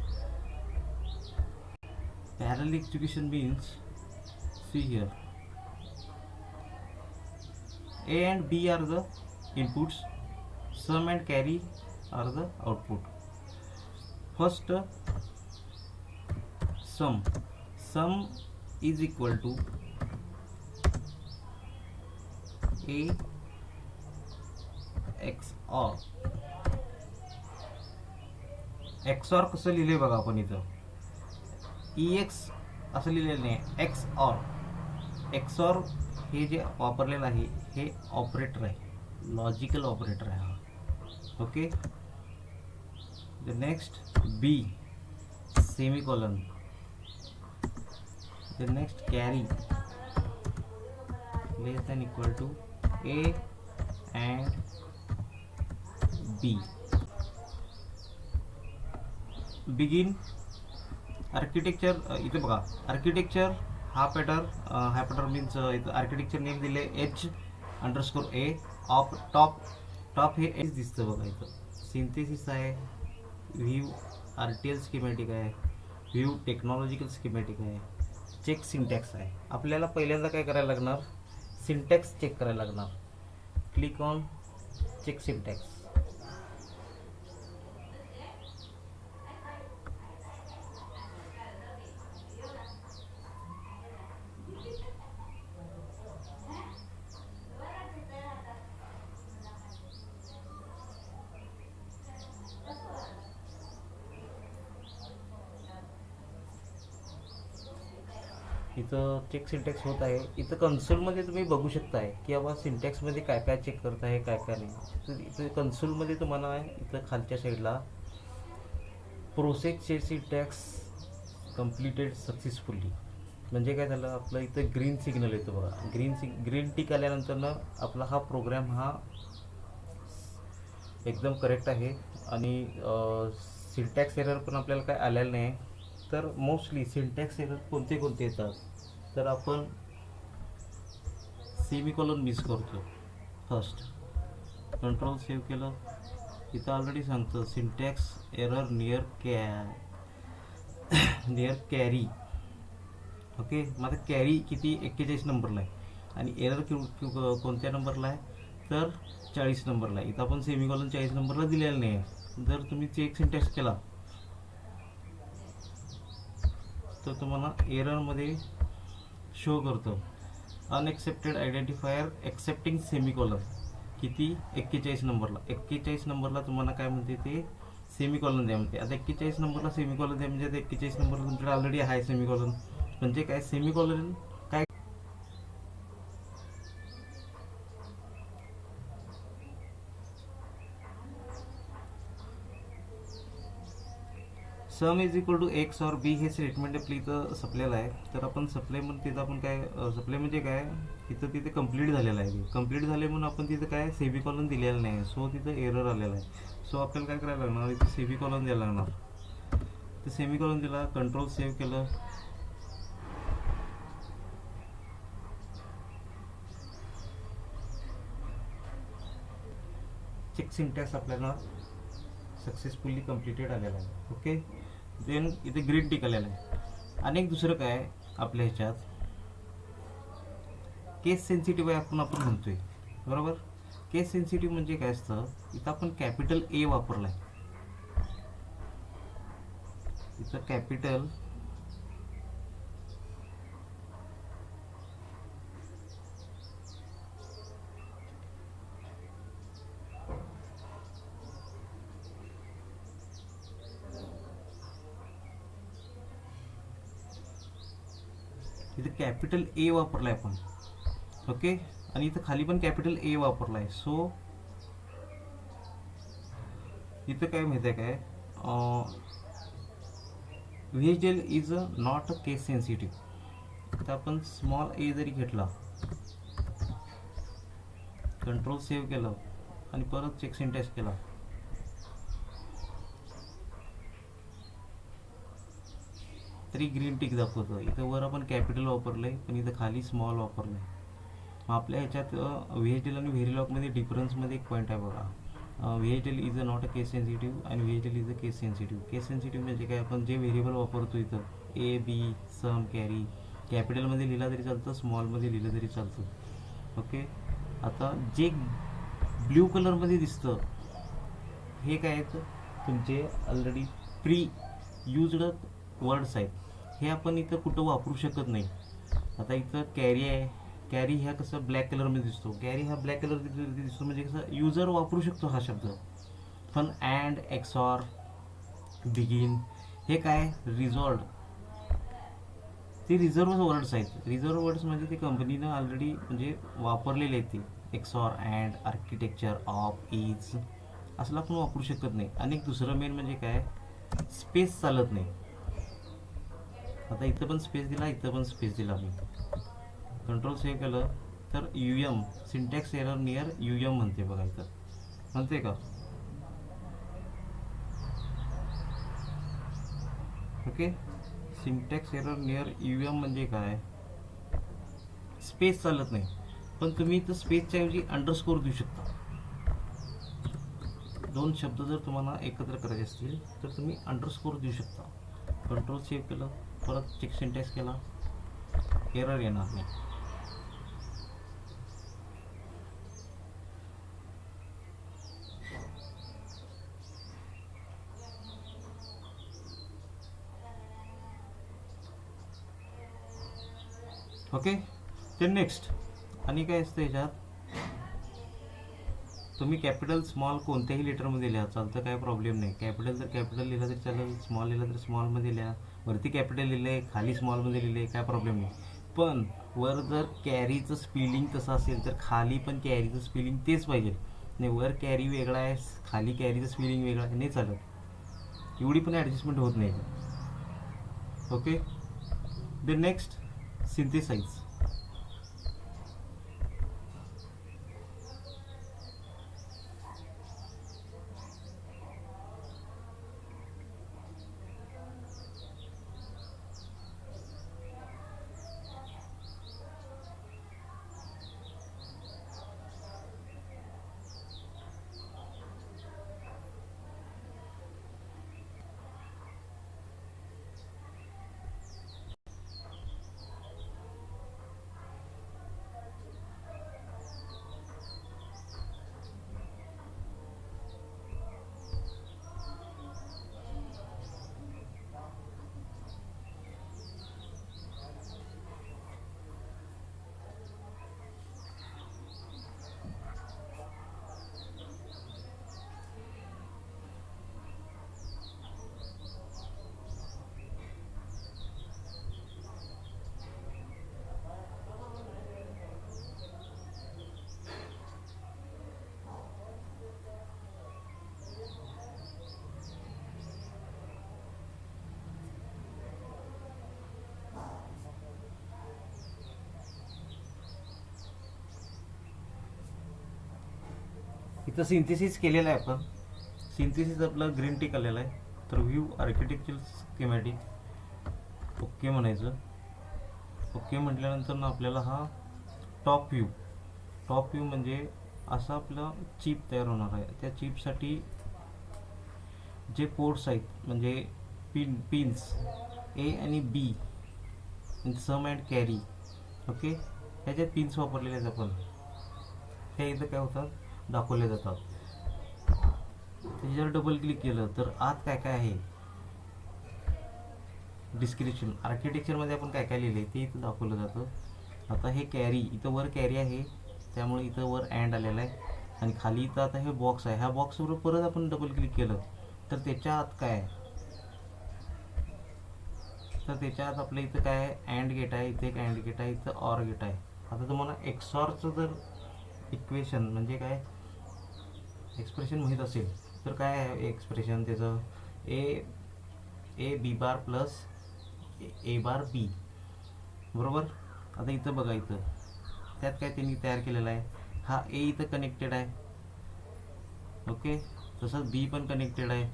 parallel execution means, see here, A and B are the inputs, sum and carry are the output. First, sum is equal to A XOR. XOR कसं लिहिले बघा आपण इथं, EX असं लिहिलेलं नाही, XOR हे जे वापरलेलं आहे हे ऑपरेटर आहे, लॉजिकल ऑपरेटर आहे हा. Okay. The next B semicolon. The next carry less than equal to A and B. Begin. Architecture इथे बघा, आर्किटेक्चर हा पॅटर्न मीन्स इथं आर्किटेक्चर नेम दिले H_A. ऑफ टॉप हे एच दिसतं बघा इथं. सिंथेसिस आहे, व्ह्यू RTL स्कीमॅटिक आहे, व्ह्यू टेक्नॉलॉजिकल स्कीमॅटिक आहे, चेक सिंटॅक्स आहे. आपल्याला पहिल्यांदा काय करायला लागणार, सिंटॅक्स चेक करायला लागणार. Click on check syntax. इथं चेक सिंटॅक्स होत आहे. इथं कन्सोलमध्ये तुम्ही बघू शकताय की बाबा सिंटॅक्समध्ये काय काय चेक करत आहे, काय काय नाही. तर इथं कन्सोलमध्ये तुम्हाला इथं खालच्या साईडला प्रोसेसचे सिंटॅक्स कम्प्लिटेड सक्सेसफुली म्हणजे काय झालं, आपलं इथं ग्रीन सिग्नल येतो बघा. ग्रीन टिक आल्यानंतर आपला हा प्रोग्राम हा एकदम करेक्ट आहे आणि सिंटॅक्स एरर पण आपल्याला काय आलेलं नाही. तर मोस्टली सिंटॅक्स एरर कोणते येतात, तर आपण सेमीकोलन मिस करतो. फर्स्ट कंट्रोल सेव्ह केलं, इथं ऑलरेडी सांगतं syntax error near near carry. Okay, माझा कॅरी किती 41 नंबरला आहे आणि एरर कोणत्या नंबरला आहे तर 40 नंबरला आहे. इथं आपण सेमिकॉलन 40 नंबरला दिलेलं नाही आहे. जर तुम्ही चेक सिंटॅक्स केला तर तुम्हाला एररमध्ये शो करतो अनएक्सेप्टेड आयडेंटिफायर एक्सेप्टिंग सेमिकॉलन किती 41 नंबरला. 41 नंबरला तुम्हाला काय म्हणते ते सेमिकॉलन द्या म्हणते. आता 41 नंबरला सेमिकॉलन द्या म्हणजे आता 41 नंबरला तुमच्याकडे ऑलरेडी आहे सेमिकॉलन. म्हणजे काय सेमिकॉलन काय sum is equal to XOR B हे स्टेटमेंट आपली इथं सप्लायला आहे. तर आपण सप्लाय म्हणून तिथं आपण काय सप्लाय म्हणजे काय तिथं तिथे कंप्लीट झालेलं आहे. कंप्लीट झाले म्हणून आपण तिथं काय सेमिकॉलन दिलेलं नाही. सो तिथं एरर आलेला आहे. सो आपल्याला काय करायला लागणार इथं सेमिकॉलन द्यायला लागणार. तर सेमिकॉलन दिला, कंट्रोल सेव्ह केलं. चेक सिंटॅक्स आपल्याला सक्सेसफुली कंप्लिटेड आलेला आहे. ओके, देन इथे ग्रीन टिक आलेला आहे. अनेक दुसरं काय आपल्या ह्याच्यात केस सेन्सिटिव्ह आहे आपण म्हणतोय बरोबर. केस सेन्सिटिव्ह म्हणजे काय असतं इथं आपण कॅपिटल ए वापरलाय. इथं कॅपिटल इथं कॅपिटल ए वापरलाय आपण. ओके, आणि इथं खाली पण कॅपिटल ए वापरलाय. सो इथं काय माहिती आहे काय VHDL is not a case sensitive. इथं आपण स्मॉल ए जरी घेतला, कंट्रोल सेव्ह केलं आणि परत चेक सिंटॅक्स केला तरी ग्रीन टिक दाखवतं. इथं वर आपण कॅपिटल वापरलंय पण इथं खाली स्मॉल वापरलंय. मग आपल्या ह्याच्यात व्हीएचडीएल आणि व्हेरिलॉकमध्ये डिफरन्समध्ये एक पॉईंट आहे बघा. VHDL is a not a case sensitive आणि VHDL is a case sensitive. Case sensitive म्हणजे काय आपण जे व्हेरिएबल वापरतो इथं ए बी सम कॅरी कॅपिटलमध्ये लिहिला तरी चालतं, स्मॉलमध्ये लिहिलं तरी चालतं. ओके, आता जे ब्ल्यू कलरमध्ये दिसतं हे काय आहेत तुमचे ऑलरेडी प्री यूज्ड वर्ड्स आहेत. हे आपण इथं कुठं वापरू शकत नाही. आता इथं कॅरी आहे. कॅरी ह्या कसं ब्लॅक कलरमध्ये दिसतो. कॅरी हा ब्लॅक कलरमध्ये दिसतो म्हणजे कसं युजर वापरू शकतो हा शब्द. पण अँड एक्सॉर बिगिन हे काय रिझॉल्व ते रिझर्व्ह वर्ड्स आहेत. रिझर्व्ह वर्ड्स म्हणजे ते कंपनीनं ऑलरेडी म्हणजे वापरलेले आहेत. ते XOR and architecture of is असलं आपण वापरू शकत नाही. आणि एक दुसरं मेन म्हणजे काय स्पेस चालत नाही. आता इथं पण स्पेस दिला, इथं पण स्पेस दिला. मी कंट्रोल सेव्ह केलं तर UM syntax error near UM म्हणते बघा. इथं म्हणते का okay. Syntax error near UM म्हणजे काय स्पेस चालत नाही. पण तुम्ही इथं स्पेसच्या ऐवजी अंडरस्कोर देऊ शकता. दोन शब्द जर तुम्हाला एकत्र करायचे असतील तर तुम्ही अंडरस्कोर देऊ शकता. कंट्रोल सेव्ह केलं परत चेक सिंटॅक्स केला एरर येणार नाही. ओके, ते नेक्स्ट आणि काय असतं याच्यात तुम्ही कॅपिटल स्मॉल कोणत्याही लेटरमध्ये लिहा चालतं, काय प्रॉब्लेम नाही. कॅपिटल तर कॅपिटल लिहिलं तरी चालेल, स्मॉल लिहिलं तर स्मॉलमध्ये लिहा. वरती कॅपिटल लिहिलं आहे खाली स्मॉलमध्ये लिहिलं आहे काय प्रॉब्लेम नाही. पण वर जर कॅरीचं स्पेलिंग तसं असेल तर खाली पण कॅरीचं स्पेलिंग तेच पाहिजे. नाही वर कॅरी वेगळा आहे खाली कॅरीचं स्पेलिंग वेगळं आहे नाही चालत. एवढी पण ॲडजस्टमेंट होत नाही. Okay, the next synthesise. इथं सिंथेसिस केलेलं आहे आपण. सिंथेसिस आपलं ग्रीन टिक आलेलं आहे. तर व्ह्यू आर्किटेक्चर स्कीमॅटिक ओके म्हणायचं. ओके म्हटल्यानंतर ना आपल्याला हा टॉप व्ह्यू म्हणजे असा आपला चिप तयार होणार आहे. त्या चिपसाठी जे पोर्ट्स आहेत म्हणजे पिन्स ए आणि B sum and carry, okay, ह्याच्यात पिन्स वापरलेले आहेत आपण. त्या इथं काय होतात दाखवले जातात. त्याच्यावर डबल क्लिक केलं तर आत काय काय आहे डिस्क्रिप्शन आर्किटेक्चरमध्ये आपण काय काय लिहिलं आहे ते इथं दाखवलं जातं. आता हे कॅरी इथं वर कॅरी आहे त्यामुळे इथं वर अँड आलेला आहे आणि खाली इथं आता हे बॉक्स आहे. ह्या बॉक्सवर परत आपण डबल क्लिक केलं तर त्याच्या आत काय आहे, तर त्याच्या आत आपल्या इथं काय आहे अँड गेट आहे, इथे एक अँड गेट आहे, इथं ऑर गेट आहे. आता तुम्हाला एक्सॉरचं जर इक्वेशन म्हणजे काय एक्सप्रेशन माहीत असेल तर काय आहे एक्सप्रेशन त्याचं ए बी बार प्लस ए बार बी, बरोबर. आता इथं बघा इथं त्यात काय त्यांनी तयार केलेलं आहे, हा ए इथं कनेक्टेड आहे, ओके, तसंच बी पण कनेक्टेड आहे.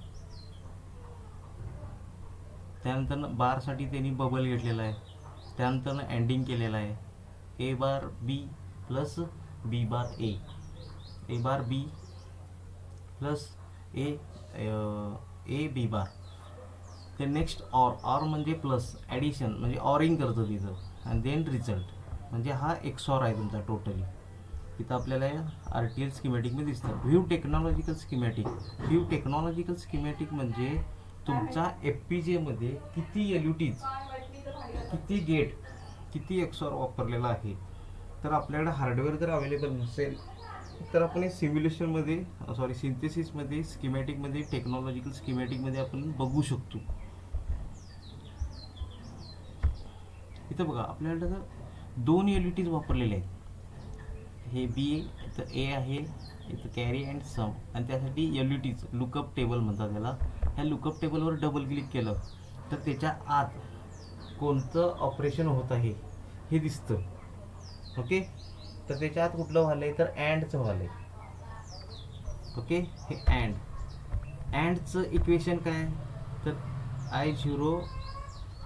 त्यानंतर बारसाठी त्यांनी बबल घेतलेला आहे. त्यानंतर एंडिंग केलेलं आहे ए बार बी प्लस बी बार ए बार बी प्लस ए बी बार. ते नेक्स्ट ऑर म्हणजे प्लस ॲडिशन म्हणजे ऑरिंग करतं तिथं आणि देन रिझल्ट म्हणजे हा एक्सॉर आहे तुमचा टोटली. इथं आपल्याला आर टी एल स्कीमॅटिकमध्ये दिसतं. व्ह्यू टेक्नॉलॉजिकल स्कीमॅटिक म्हणजे तुमचा एफ पी जेमध्ये किती एल यू टीज किती गेट किती एक्सॉर वापरलेला आहे. तर आपल्याकडे हार्डवेअर जर अवेलेबल नसेल तर आपण सिम्युलेशनमध्ये सिंथेसिसमध्ये स्कीमॅटिकमध्ये टेक्नॉलॉजिकल स्कीमॅटिकमध्ये आपण बघू शकतो. इथं बघा आपल्याकडे दोन एल यू टीज वापरलेले आहेत. हे बी इथं ए आहे, इथं कॅरी अँड सम आणि त्यासाठी L U Ts lookup table म्हणतात त्याला. ह्या लुकअप टेबलवर डबल क्लिक केलं तर त्याच्या आत कोणतं ऑपरेशन होत आहे हे दिसतं, ओके. तर त्याच्या आत कुठलं व्हायलं आहे तर अँडचं व्हायलं आहे, ओके. हे अँडचं इक्वेशन काय तर I0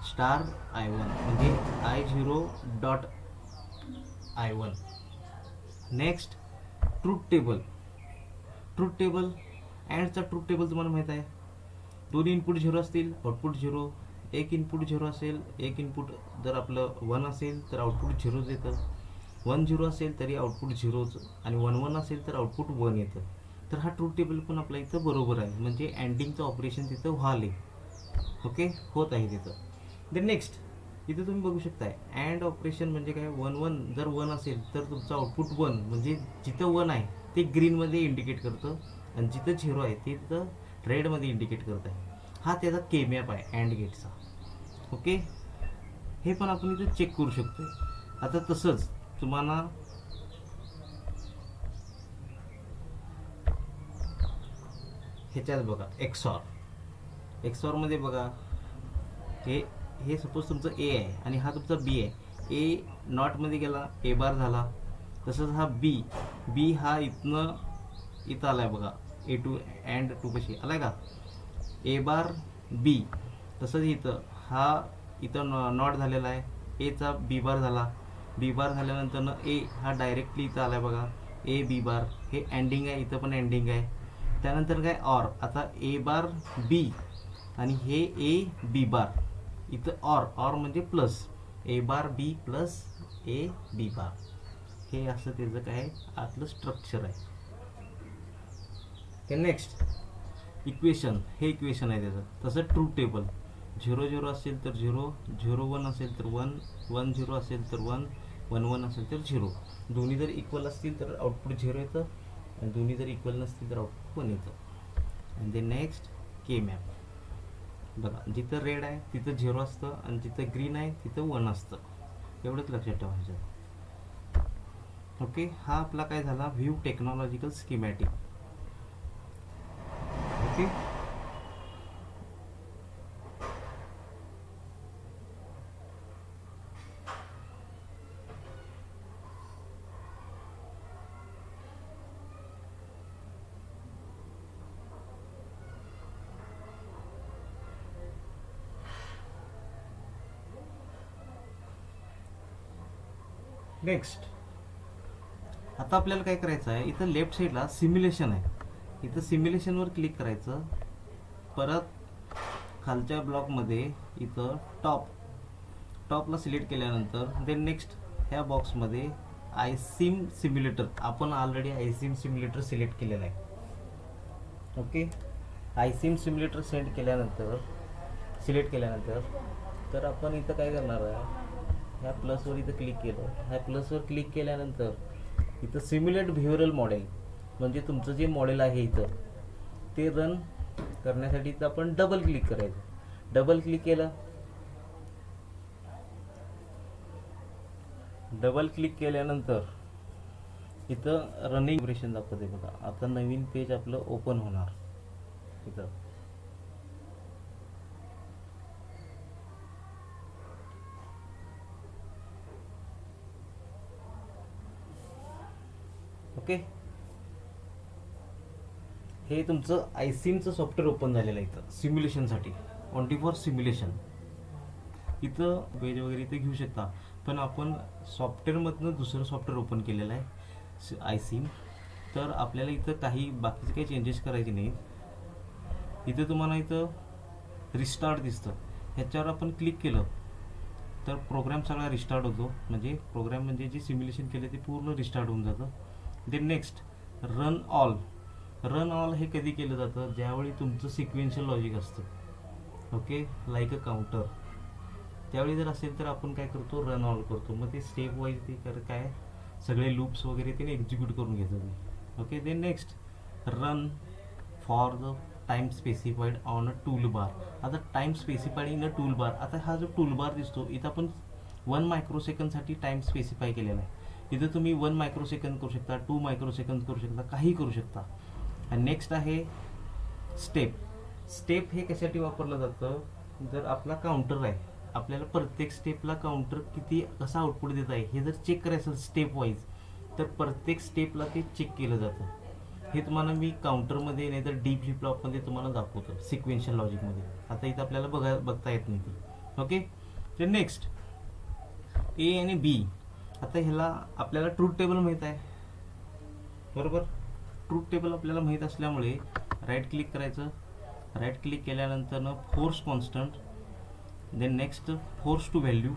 स्टार I1 म्हणजे I0 dot I1. Next truth table अँडचा ट्रूथ टेबल तुम्हाला माहीत आहे. दोन्ही इनपुट 0 असतील आउटपुट 0, एक इनपुट 0 असेल, एक इनपुट जर आपलं 1 असेल तर आउटपुट 0 येतं, 1 0 असेल तरी आउटपुट 0 आणि 1 1 असेल तर आउटपुट 1 येतं. तर हा ट्रूथ टेबल पण आपल्या इथं बरोबर आहे म्हणजे अँडिंगचं ऑपरेशन तिथं व्हाले, ओके, होत आहे तिथं. देन नेक्स्ट इथं तुम्ही बघू शकताय अँड ऑपरेशन म्हणजे काय 1 1 जर 1 असेल तर तुमचं आउटपुट 1 म्हणजे जिथं 1 आहे ते ग्रीनमध्ये इंडिकेट करतं आणि जिथं 0 आहे ते तिथं रेडमध्ये इंडिकेट करत आहे. हा त्याचा केमॅप आहे अँड गेटचा, ओके. हे पण आपण इथं चेक करू शकतो. आता तसंच तुम्हाला ह्याच्यात बघा एक्सॉरमध्ये बघा हे सपोज तुमचं ए आहे आणि हा तुमचा बी आहे. ए नॉटमध्ये गेला ए बार झाला. तसंच हा बी हा इथं आला आहे बघा ए टू अँड टू कशी आला आहे का ए बार बी. तसंच इथं नॉट झालेला आहे. एचा बी बार झाला. बी बार झाल्यानंतर ए हा डायरेक्टली इथं आला आहे बघा ए बी बार. हे एंडिंग आहे, इथं पण एंडिंग आहे. त्यानंतर काय ऑर आता ए बार बी आणि हे ए बी बार इथं ऑर म्हणजे प्लस ए बार बी प्लस ए बी बार. हे असं त्याचं काय आतलं स्ट्रक्चर आहे. ते नेक्स्ट इक्वेशन हे इक्वेशन आहे त्याचं. तसं ट्रूथ टेबल 0 0 असेल तर 0, 0 1 असेल तर 1, 1 0 असेल तर 1, 1 1 असेल तर 0. दोन्ही जर इक्वल असतील तर आउटपुट 0 येतं आणि दोन्ही जर इक्वल नसतील तर आउटपुट 1 येतं. आणि ते नेक्स्ट के मॅप बघा जिथं रेड आहे तिथं 0 असतं आणि जिथं ग्रीन आहे तिथं 1 असतं. एवढंच लक्षात ठेवायचं, ओके. हा आपला काय झाला view technological schematic, okay. Next आता आपल्याला काय करायचं आहे, इथं लेफ्ट साईडला सिम्युलेशन आहे, इथं सिम्युलेशनवर क्लिक करायचं. परत खालच्या ब्लॉकमध्ये इथं टॉपला सिलेक्ट केल्यानंतर देन नेक्स्ट ह्या बॉक्समध्ये आयसिम सिम्युलेटर, आपण ऑलरेडी आयसिम सिम्युलेटर सिलेक्ट केलेलं आहे. ओके, आयसिम सिम्युलेटर सिलेक्ट केल्यानंतर तर आपण इथं काय करणार आहे, ह्या प्लसवर इथं क्लिक केलं. ह्या प्लसवर क्लिक केल्यानंतर इथं सिम्युलेट बिहेवियरल मॉडेल, म्हणजे तुमचं जे मॉडेल आहे इथं ते रन करण्यासाठी इथं आपण डबल क्लिक करायचं. डबल क्लिक केल्यानंतर इथं रनिंग ऑपरेशन दाखवते बघा. आता नवीन पेज आपलं ओपन होणार इथं. ओके, हे तुमचं आयसिमचं सॉफ्टवेअर ओपन झालेलं आहे इथं सिम्युलेशनसाठी, ओन्ली फॉर सिम्युलेशन. इथं पेज वगैरे इथे घेऊ शकता, पण आपण सॉफ्टवेअरमधनं दुसरं सॉफ्टवेअर ओपन केलेलं आहे आयसिम. तर आपल्याला इथं काही बाकीचे काही चेंजेस करायचे नाही. इथं तुम्हाला इथं रिस्टार्ट दिसतं, ह्याच्यावर आपण क्लिक केलं तर प्रोग्राम सगळा रिस्टार्ट होतो, म्हणजे प्रोग्राम म्हणजे जे सिम्युलेशन केलं ते पूर्ण रिस्टार्ट होऊन जातं. देन नेक्स्ट रन ऑल हे कधी केलं जातं, ज्यावेळी तुमचं सिक्वेन्शियल लॉजिक असतं. ओके, लाईक अ काउंटर, त्यावेळी जर असेल तर आपण काय करतो, रन ऑल करतो. मग ते स्टेप वाईज ते काय सगळे लूप्स वगैरे ते एक्झिक्यूट करून घेतो मी. Okay, then next run for the time specified on a tool bar. आता time specified in a tool bar, आता हा जो टूल बार दिसतो इथं आपण 1 मायक्रोसेकंडसाठी टाइम स्पेसिफाय केलेला आहे. इथं तुम्ही 1 मायक्रोसेकंद करू शकता, 2 मायक्रोसेकंद करू शकता, काही करू शकता. आणि नेक्स्ट आहे स्टेप हे कशासाठी वापरलं जातं, जर आपला काउंटर आहे, आपल्याला प्रत्येक स्टेपला काउंटर किती कसा आउटपुट देत आहे हे जर चेक करायचं स्टेप वाईज, तर प्रत्येक स्टेपला ते चेक केलं जातं. हे तुम्हाला मी काउंटरमध्ये नाही तर डी फ्लिप फ्लॉपमध्ये तुम्हाला दाखवतो सिक्वेन्शियल लॉजिकमध्ये. आता इथं आपल्याला बघता येत नाही ती. ओके, तर नेक्स्ट ए आणि बी. आता ह्याला आपल्याला ट्रूथ टेबल माहीत आहे, बरोबर. ट्रूथ टेबल आपल्याला माहीत असल्यामुळे राईट क्लिक करायचं. राईट क्लिक केल्यानंतर force constant, then next force to value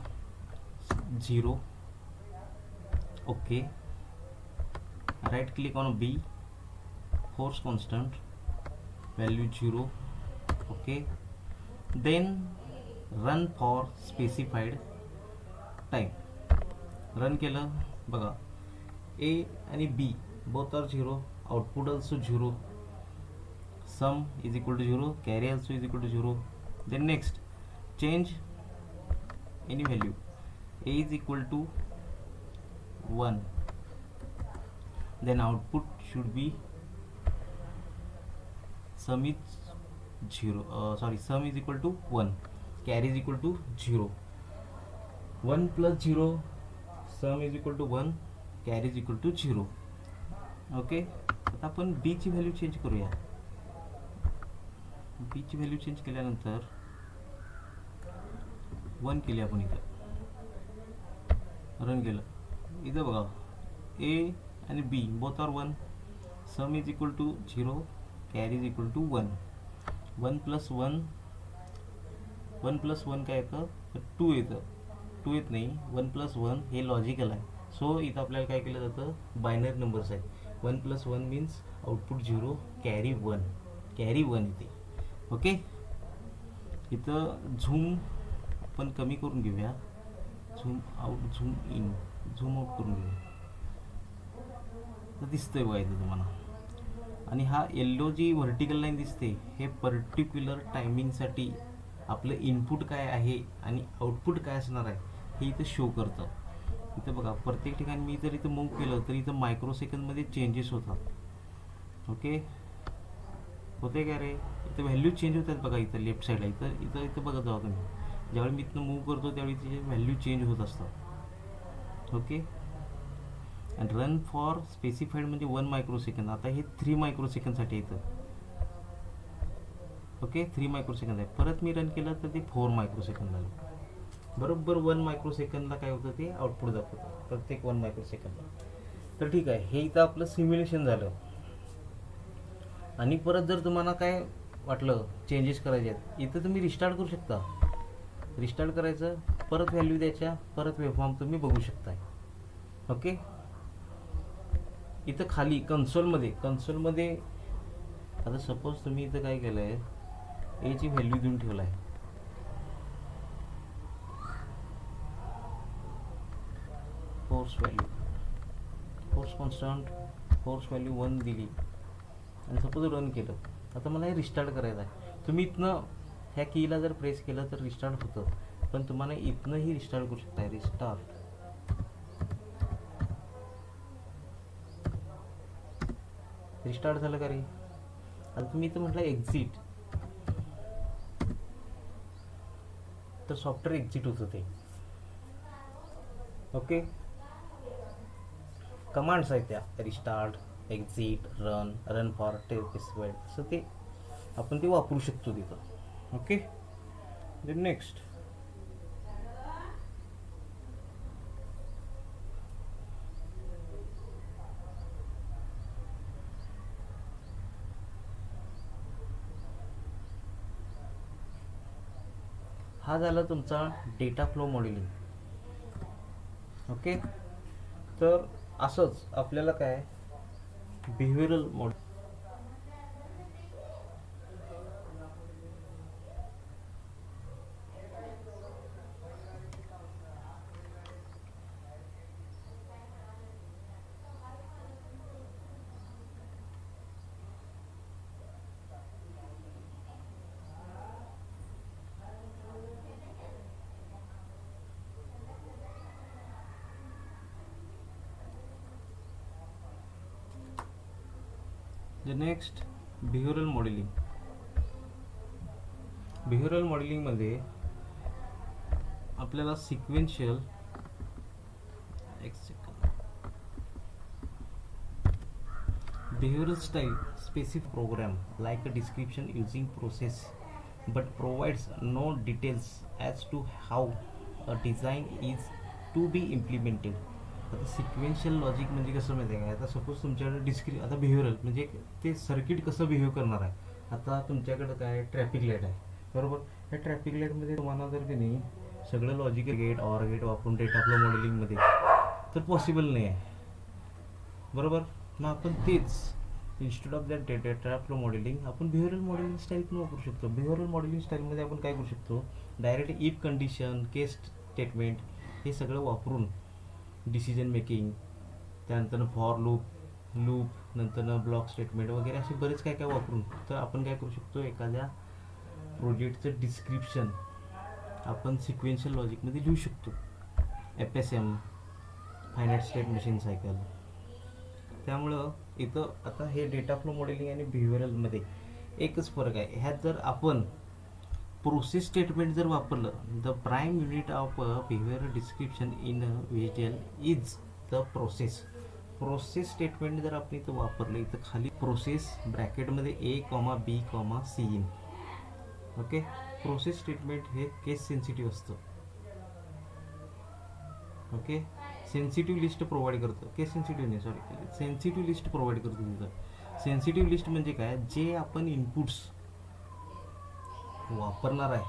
0. Okay, right click on B, force constant value 0. Okay, then run for specified time. Run केलं बघा, ए आणि B both are 0, output also 0, sum is equal to 0, carry also is equal to 0. Then next change any value, A is equal to 1, then output should be some is 0, sum is equal to 1, carry is equal to 0. 1 plus 0, sum is equal to 1, carry is equal to 0. Okay, आता आपण बी ची value change करूया. बी ची value change केल्यानंतर 1 केली आपण इथं, run केलं. इथं बघा ए आणि B both are 1, sum is equal to 0, carry is equal to 1. 1 plus 1 काय येतं, 2 येतं. 2 येत नाही, 1 प्लस 1 हे लॉजिकल आहे. सो इथं आपल्याला काय केलं जातं, बायनरी नंबर्स आहेत. 1 प्लस 1 मीन्स आउटपुट 0, कॅरी 1 येते. ओके, इथं झूम आपण कमी करून घेऊया, zoom out zoom in, zoom out करून घेऊया. तर दिसतंय बघा इथं तुम्हाला. आणि हा येल्लो जी व्हर्टिकल लाईन दिसते हे पर्टिक्युलर टायमिंगसाठी आपलं इनपुट काय आहे आणि आउटपुट काय असणार आहे हे इथं शो करतं. इथं बघा प्रत्येक ठिकाणी मी जर इथं मूव्ह केलं तर इथं मायक्रोसेकंदमध्ये चेंजेस होतात. ओके, होते काय रे, इथं व्हॅल्यू चेंज होतात बघा. इथं लेफ्ट साईडला इथं बघत जावा तुम्ही. ज्यावेळी मी इथनं मूव्ह करतो त्यावेळी तिचे व्हॅल्यू चेंज होत असतात. ओके, आणि रन फॉर स्पेसिफाईड म्हणजे 1 मायक्रोसेकंद. आता हे 3 मायक्रोसेकंडसाठी येतं. ओके, 3 मायक्रोसेकंद आहे. परत मी रन केलं तर ते 4 मायक्रोसेकंद झालं. बरोबर 1 मायक्रोसेकंदला काय होतं ते आउटपुट दाखवतं, प्रत्येक 1 मायक्रोसेकंदला. तर ठीक आहे, हे इथं आपलं सिम्युलेशन झालं. आणि परत जर तुम्हाला काय वाटलं चेंजेस करायचे आहेत, इथं तुम्ही रिस्टार्ट करू शकता. रिस्टार्ट करायचं, परत व्हॅल्यू द्यायच्या, परत वेव्हफॉर्म तुम्ही बघू शकताय. ओके. इथं खाली कन्सोलमध्ये आता सपोज तुम्ही इथं काय केलं आहे, एची व्हॅल्यू देऊन ठेवला आहे. फोर्स कॉन्स्टंट, फोर्स व्हॅल्यू 1 दिली आणि सपोज रन केलं. आता मला हे रिस्टार्ट करायचं आहे. तुम्ही इथनं ह्या कीला जर प्रेस केलं तर रिस्टार्ट होतं, पण तुम्हाला इथनंही रिस्टार्ट करू शकता. रिस्टार्ट झालं का रे? आता तुम्ही इथं म्हटलं एक्झिट, तर सॉफ्टवेअर एक्झिट होतं ते. ओके. कमांड्स आहेत त्या, रिस्टार्ट, एक्झिट, रन फॉर टेस्टवेळ, असं ते आपण ते वापरू शकतो तिथं. ओके. नेक्स्ट हा झाला तुमचा डेटा फ्लो मॉडेलिंग. ओके. तर असंच आपल्याला काय behavioural model, next behavioural modelling. बिहेवियरल मॉडेलिंगमध्ये आपल्याला sequential behavioral style specific program like a description using process but provides no details as to how a design is to be implemented. आता sequential logic म्हणजे कसं माहिती आहे का? आता सपोज तुमच्याकडे आता बिहेवियरल म्हणजे ते सर्किट कसं बिहेव करणार आहे. आता तुमच्याकडे काय ट्रॅफिक लाईट आहे, बरोबर. या ट्रॅफिक लाईटमध्ये तुम्हाला जर की नाही सगळं लॉजिकल गेट ऑर गेट वापरून डेटा फ्लो मॉडेलिंगमध्ये तर पॉसिबल नाही आहे, बरोबर. मग आपण तेच instead of that data flow modelling आपण बिहेवियरल मॉडेलिंग स्टाईल पण वापरू शकतो. बिहेवियरल मॉडेलिंग स्टाईलमध्ये आपण काय करू शकतो, direct if condition, case statement हे सगळं वापरून डिसिजन मेकिंग, त्यानंतर फॉर लूप नंतर ब्लॉक स्टेटमेंट वगैरे असे बरेच काय काय वापरून तर आपण काय करू शकतो, एखाद्या प्रोजेक्टचं डिस्क्रिप्शन आपण सिक्वेन्शियल लॉजिकमध्ये लिहू शकतो. FSM, finite state machine cycle. त्यामुळं इथं आता हे डेटा फ्लो मॉडेलिंग आणि बिहेवियरलमध्ये एकच फरक आहे. ह्यात जर आपण प्रोसेस स्टेटमेंट जर वापरलं, the prime unit of behaviour description in visual is the process. Process statement जर आपण इथं वापरलं, इथं खाली प्रोसेस ब्रॅकेटमध्ये A,B,C. ओके. प्रोसेस स्टेटमेंट हे केस सेन्सिटिव्ह असतं. ओके. सेन्सिटिव्ह लिस्ट प्रोव्हाइड करतं, केस सेन्सिटिव्ह नाही, सॉरी, सेन्सिटिव्ह लिस्ट प्रोव्हाइड करतं तिथं. सेन्सिटिव्ह लिस्ट म्हणजे काय, जे आपण इनपुट्स वापरणार आहे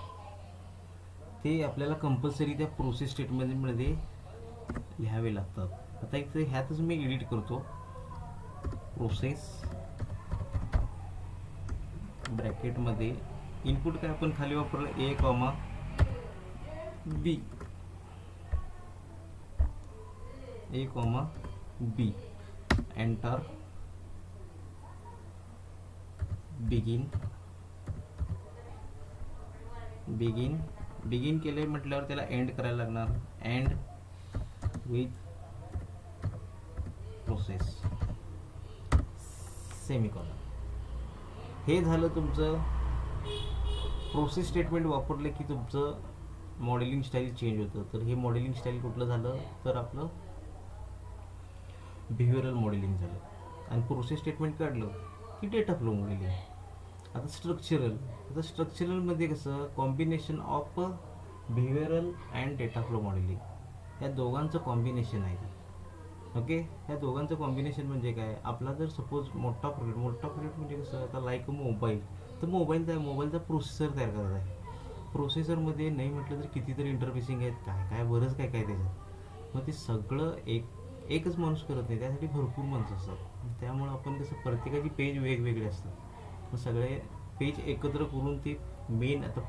ते आपल्याला कंपल्सरी त्या प्रोसेस स्टेटमेंटमध्ये लिहावे लागतात. आता इथे ह्यातच मी एडिट करतो, प्रोसेस ब्रॅकेटमध्ये इनपुट काय आपण खाली वापरलं A,B, एंटर, बिगिन केले म्हटल्यावर त्याला एंड करायला लागणार, एंड विथ प्रोसेस, सेमिकॉलन. हे झालं तुमचं प्रोसेस स्टेटमेंट वापरले की तुमचं मॉडेलिंग स्टाईल चेंज होतं. तर हे मॉडेलिंग स्टाईल कुठलं झालं तर आपलं बिहेवियरल मॉडेलिंग झालं. आणि प्रोसेस स्टेटमेंट काढलं की डेटा फ्लो मॉडेलिंग. आता स्ट्रक्चरलमध्ये कसं combination of behavioural and data flow modelling या दोघांचं कॉम्बिनेशन आहे ते. ओके, ह्या दोघांचं कॉम्बिनेशन म्हणजे काय, आपला जर सपोज मोठा प्रोजेक्ट म्हणजे कसं, आता लाईक मोबाईल, तर मोबाईलचा प्रोसेसर तयार करत आहे. प्रोसेसरमध्ये नाही म्हटलं तर कितीतरी इंटरफेसिंग आहेत, काय काय बरंच काय काय त्याच्यात. मग ते सगळं एकच माणूस करत नाही, त्यासाठी भरपूर माणसं असतात. त्यामुळं आपण कसं प्रत्येकाची पेज वेगवेगळे असतात. मग सगळे पेज एकत्र करून ते मेन, आता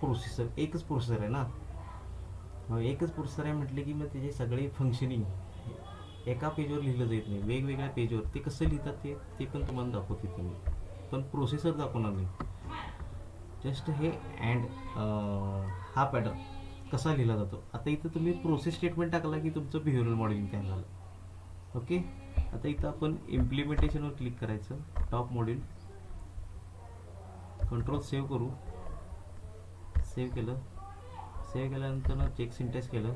एकच प्रोसेसर आहे ना, मग एकच प्रोसेसर आहे म्हटले की मग त्याचे सगळे फंक्शनिंग एका पेजवर लिहिलं जात नाही, वेगवेगळ्या पेजवर. ते कसं लिहितात ते पण तुम्हाला दाखवते तुम्ही, पण प्रोसेसर दाखवणार नाही. जस्ट हे अँड हा पॅटर्न कसा लिहिला जातो. आता इथं तुम्ही प्रोसेस स्टेटमेंट टाकला की तुमचं बिहेवियरल मॉडेलिंग तयार झालं. ओके, आता इथं आपण इम्प्लिमेंटेशनवर क्लिक करायचं, टॉप मॉड्यूल, कंट्रोल सेव्ह करू. सेव्ह केल्यानंतर चेक सिंटॅक्स केलं.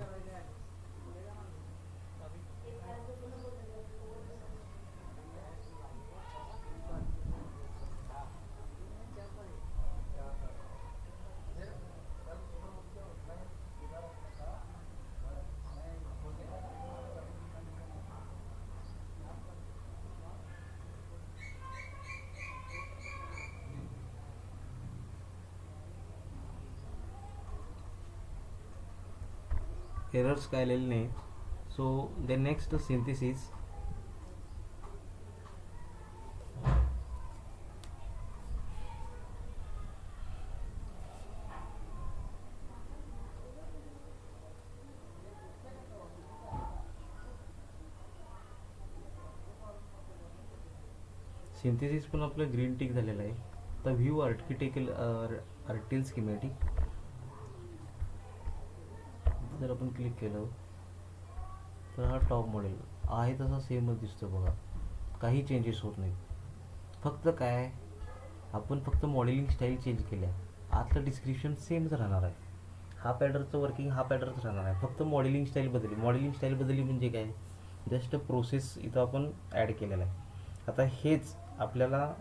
एरर्स काय आलेले नाही. So the next synthesis. Synthesis पण आपलं ग्रीन टिक झालेलं आहे. आता व्ह्यू आर्टिकल स्कीमॅटिक जर आपण क्लिक केलं तर हा टॉप मॉडेल आहे तसा सेमच दिसतो बघा, काही चेंजेस होत नाहीत. फक्त काय, आपण फक्त मॉडेलिंग स्टाईल चेंज केल्या, आतलं डिस्क्रिप्शन सेमच राहणार आहे. हा पॅटर्नचं वर्किंग हा पॅटर्नच राहणार आहे, फक्त मॉडेलिंग स्टाईल बदलली म्हणजे काय, जस्ट प्रोसेस इथं आपण ॲड केलेला आहे. आता हेच आपल्याला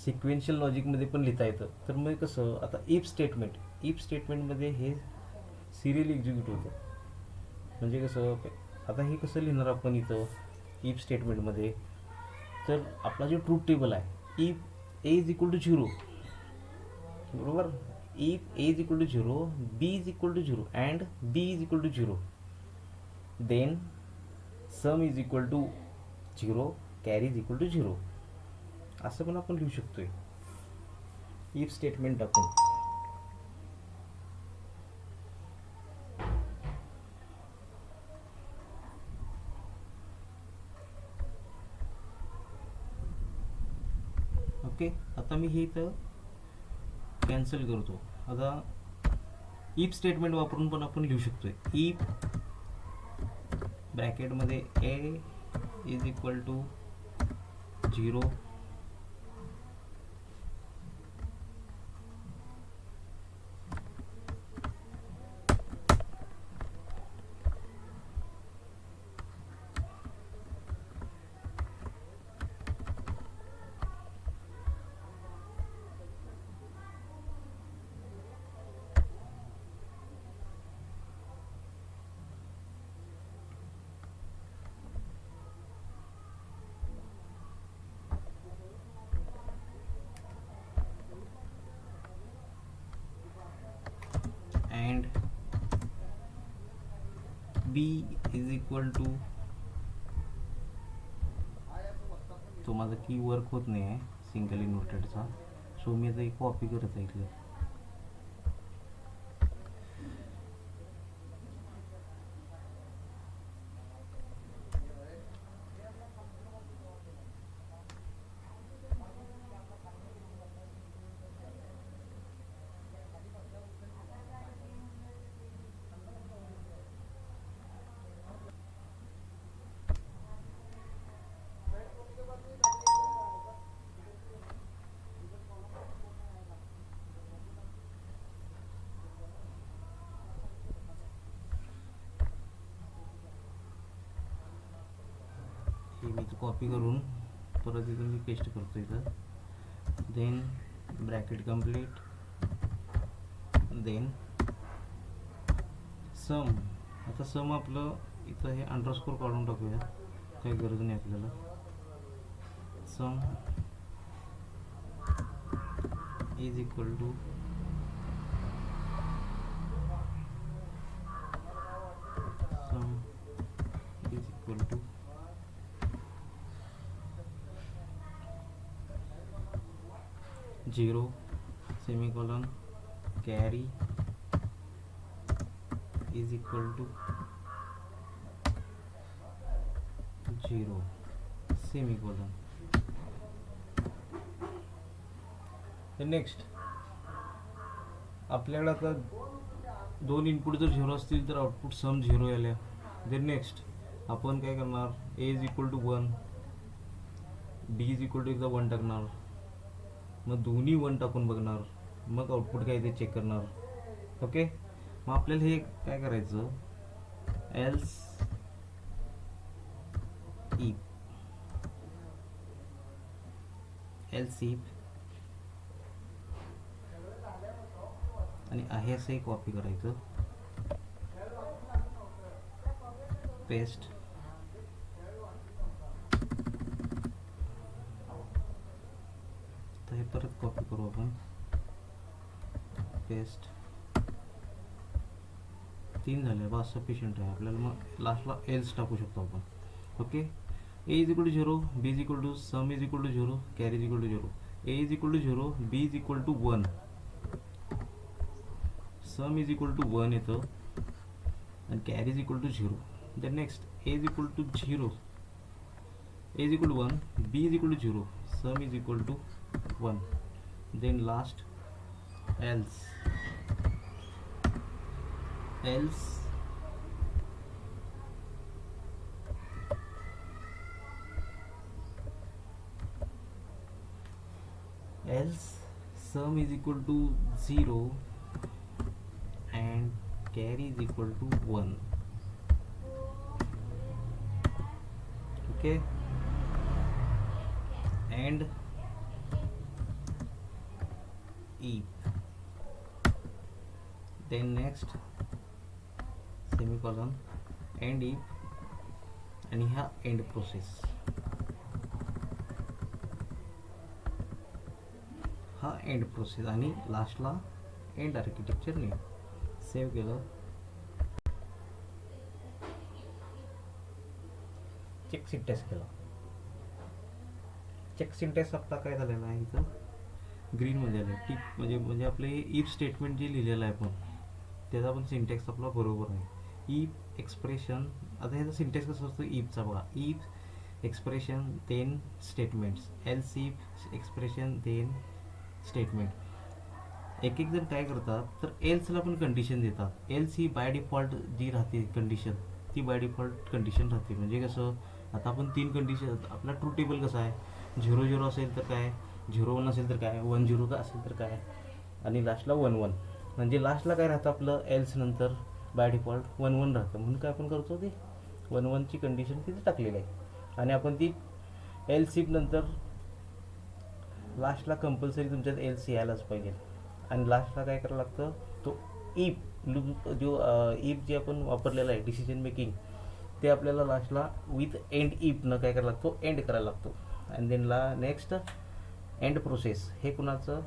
सिक्वेन्शियल लॉजिकमध्ये पण लिहिता येतं. तर मग कसं, आता इफ स्टेटमेंटमध्ये हे सिरियल एक्झिक्यूट होतं. म्हणजे कसं, आता हे कसं लिहिणार आपण इथं इफ स्टेटमेंटमध्ये, तर आपला जो ट्रूथ टेबल आहे, if A is equal to 0, बरोबर, if A is equal to 0, B is equal to 0 and B is equal to 0, then sum is equal to 0, carry is equal to 0, असं पण आपण लिहू शकतोय इफ स्टेटमेंट टाकून. Okay, आता मी हे इथं कॅन्सल करतो. आता इफ स्टेटमेंट वापरून पण आपण लिहू शकतोय, इफ ब्रॅकेटमध्ये A is equal to 0, and B is equal to, तो माझा की वर्क होत नाही आहे सिंगल इन्व्हर्टेडचा, सो मी आता एक कॉपी करत आहे इथलं. हे मी कॉपी करून परत इथून मी पेस्ट करतो इथं. Then bracket complete, then some. आता सम आपलं इथं हे अंडरस्कोर काढून टाकूया, काही गरज नाही आपल्याला. Sum is equal to sum is equal to 0 semicolon carry is equal to 0 semicolon. Next आपल्याला आता दोन इनपुट जर 0 असतील तर आउटपुट सम 0 आल्या. देन नेक्स्ट आपण काय करणार, a is equal to 1, b is equal to एकदा 1 टाकणार, मग दोन्ही 1 टाकून बघणार, मग आउटपुट काय ते चेक करणार. ओके, मग आपल्याला हे काय करायचं, एल्स इफ आणि आहे असंही कॉपी करायचं, पेस्ट, तर हे परत कॉपी करू आपण, पेस्ट. 3 झाले बस सफिशियंट आहे आपल्याला. मग लास्टला एल्स टाकू शकतो आपण. Okay, A is equal to 0, B is equal to sum is equal to 0, carry is equal to 0. A is equal to 0, B is equal to 1, sum is equal to 1 येतं आणि carry is equal to 0. Then next A is equal to 0, A is equal to 1, B is equal to 0, sum is equal to 1. Then last else sum is equal to 0 and carry is equal to 1. Okay, and if, then next semicolon and if आणि हा end process, हा end process आणि लास्टला end आर्किटेक्चरने save केलं. Check syntax केला. Check syntax आपला काय झालेला आहे इथं ग्रीनमध्ये आलं. टिक म्हणजे आपले इफ स्टेटमेंट जे लिहिलेलं आहे आपण त्याचा पण सिंटॅक्स आपला बरोबर आहे. इफ एक्सप्रेशन, आता ह्याचा सिंटॅक्स कसं असतो इफचा बघा, if expression then statements, else if expression then statement. एक जण काय करतात तर एल्सला पण कंडिशन देतात. एल्स ही बाय डिफॉल्ट जी राहते कंडिशन ती बाय डिफॉल्ट कंडिशन राहते. म्हणजे कसं, आता आपण 3 कंडिशन, आपला ट्रू टेबल कसं आहे, 0-0 असेल तर काय, 0-1 असेल तर काय, 1-0 असेल तर काय, आणि लास्टला 1-1. म्हणजे लास्टला काय राहतं आपलं एल्स नंतर बाय डिफॉल्ट 1-1 राहतं. म्हणून काय आपण करतो ते 1-1ची कंडिशन तिथे टाकलेली आहे आणि आपण ती एल्स इफ नंतर लास्टला कंपल्सरी तुमच्यात एल्स यायलाच पाहिजे. आणि लास्टला काय करायला लागतं, तो इफ जो इफ जे आपण वापरलेला आहे डिसिजन मेकिंग ते आपल्याला लास्टला विथ एंड इफनं काय करायला लागतो, एंड करायला लागतो. And then next end process, हे कुणाचं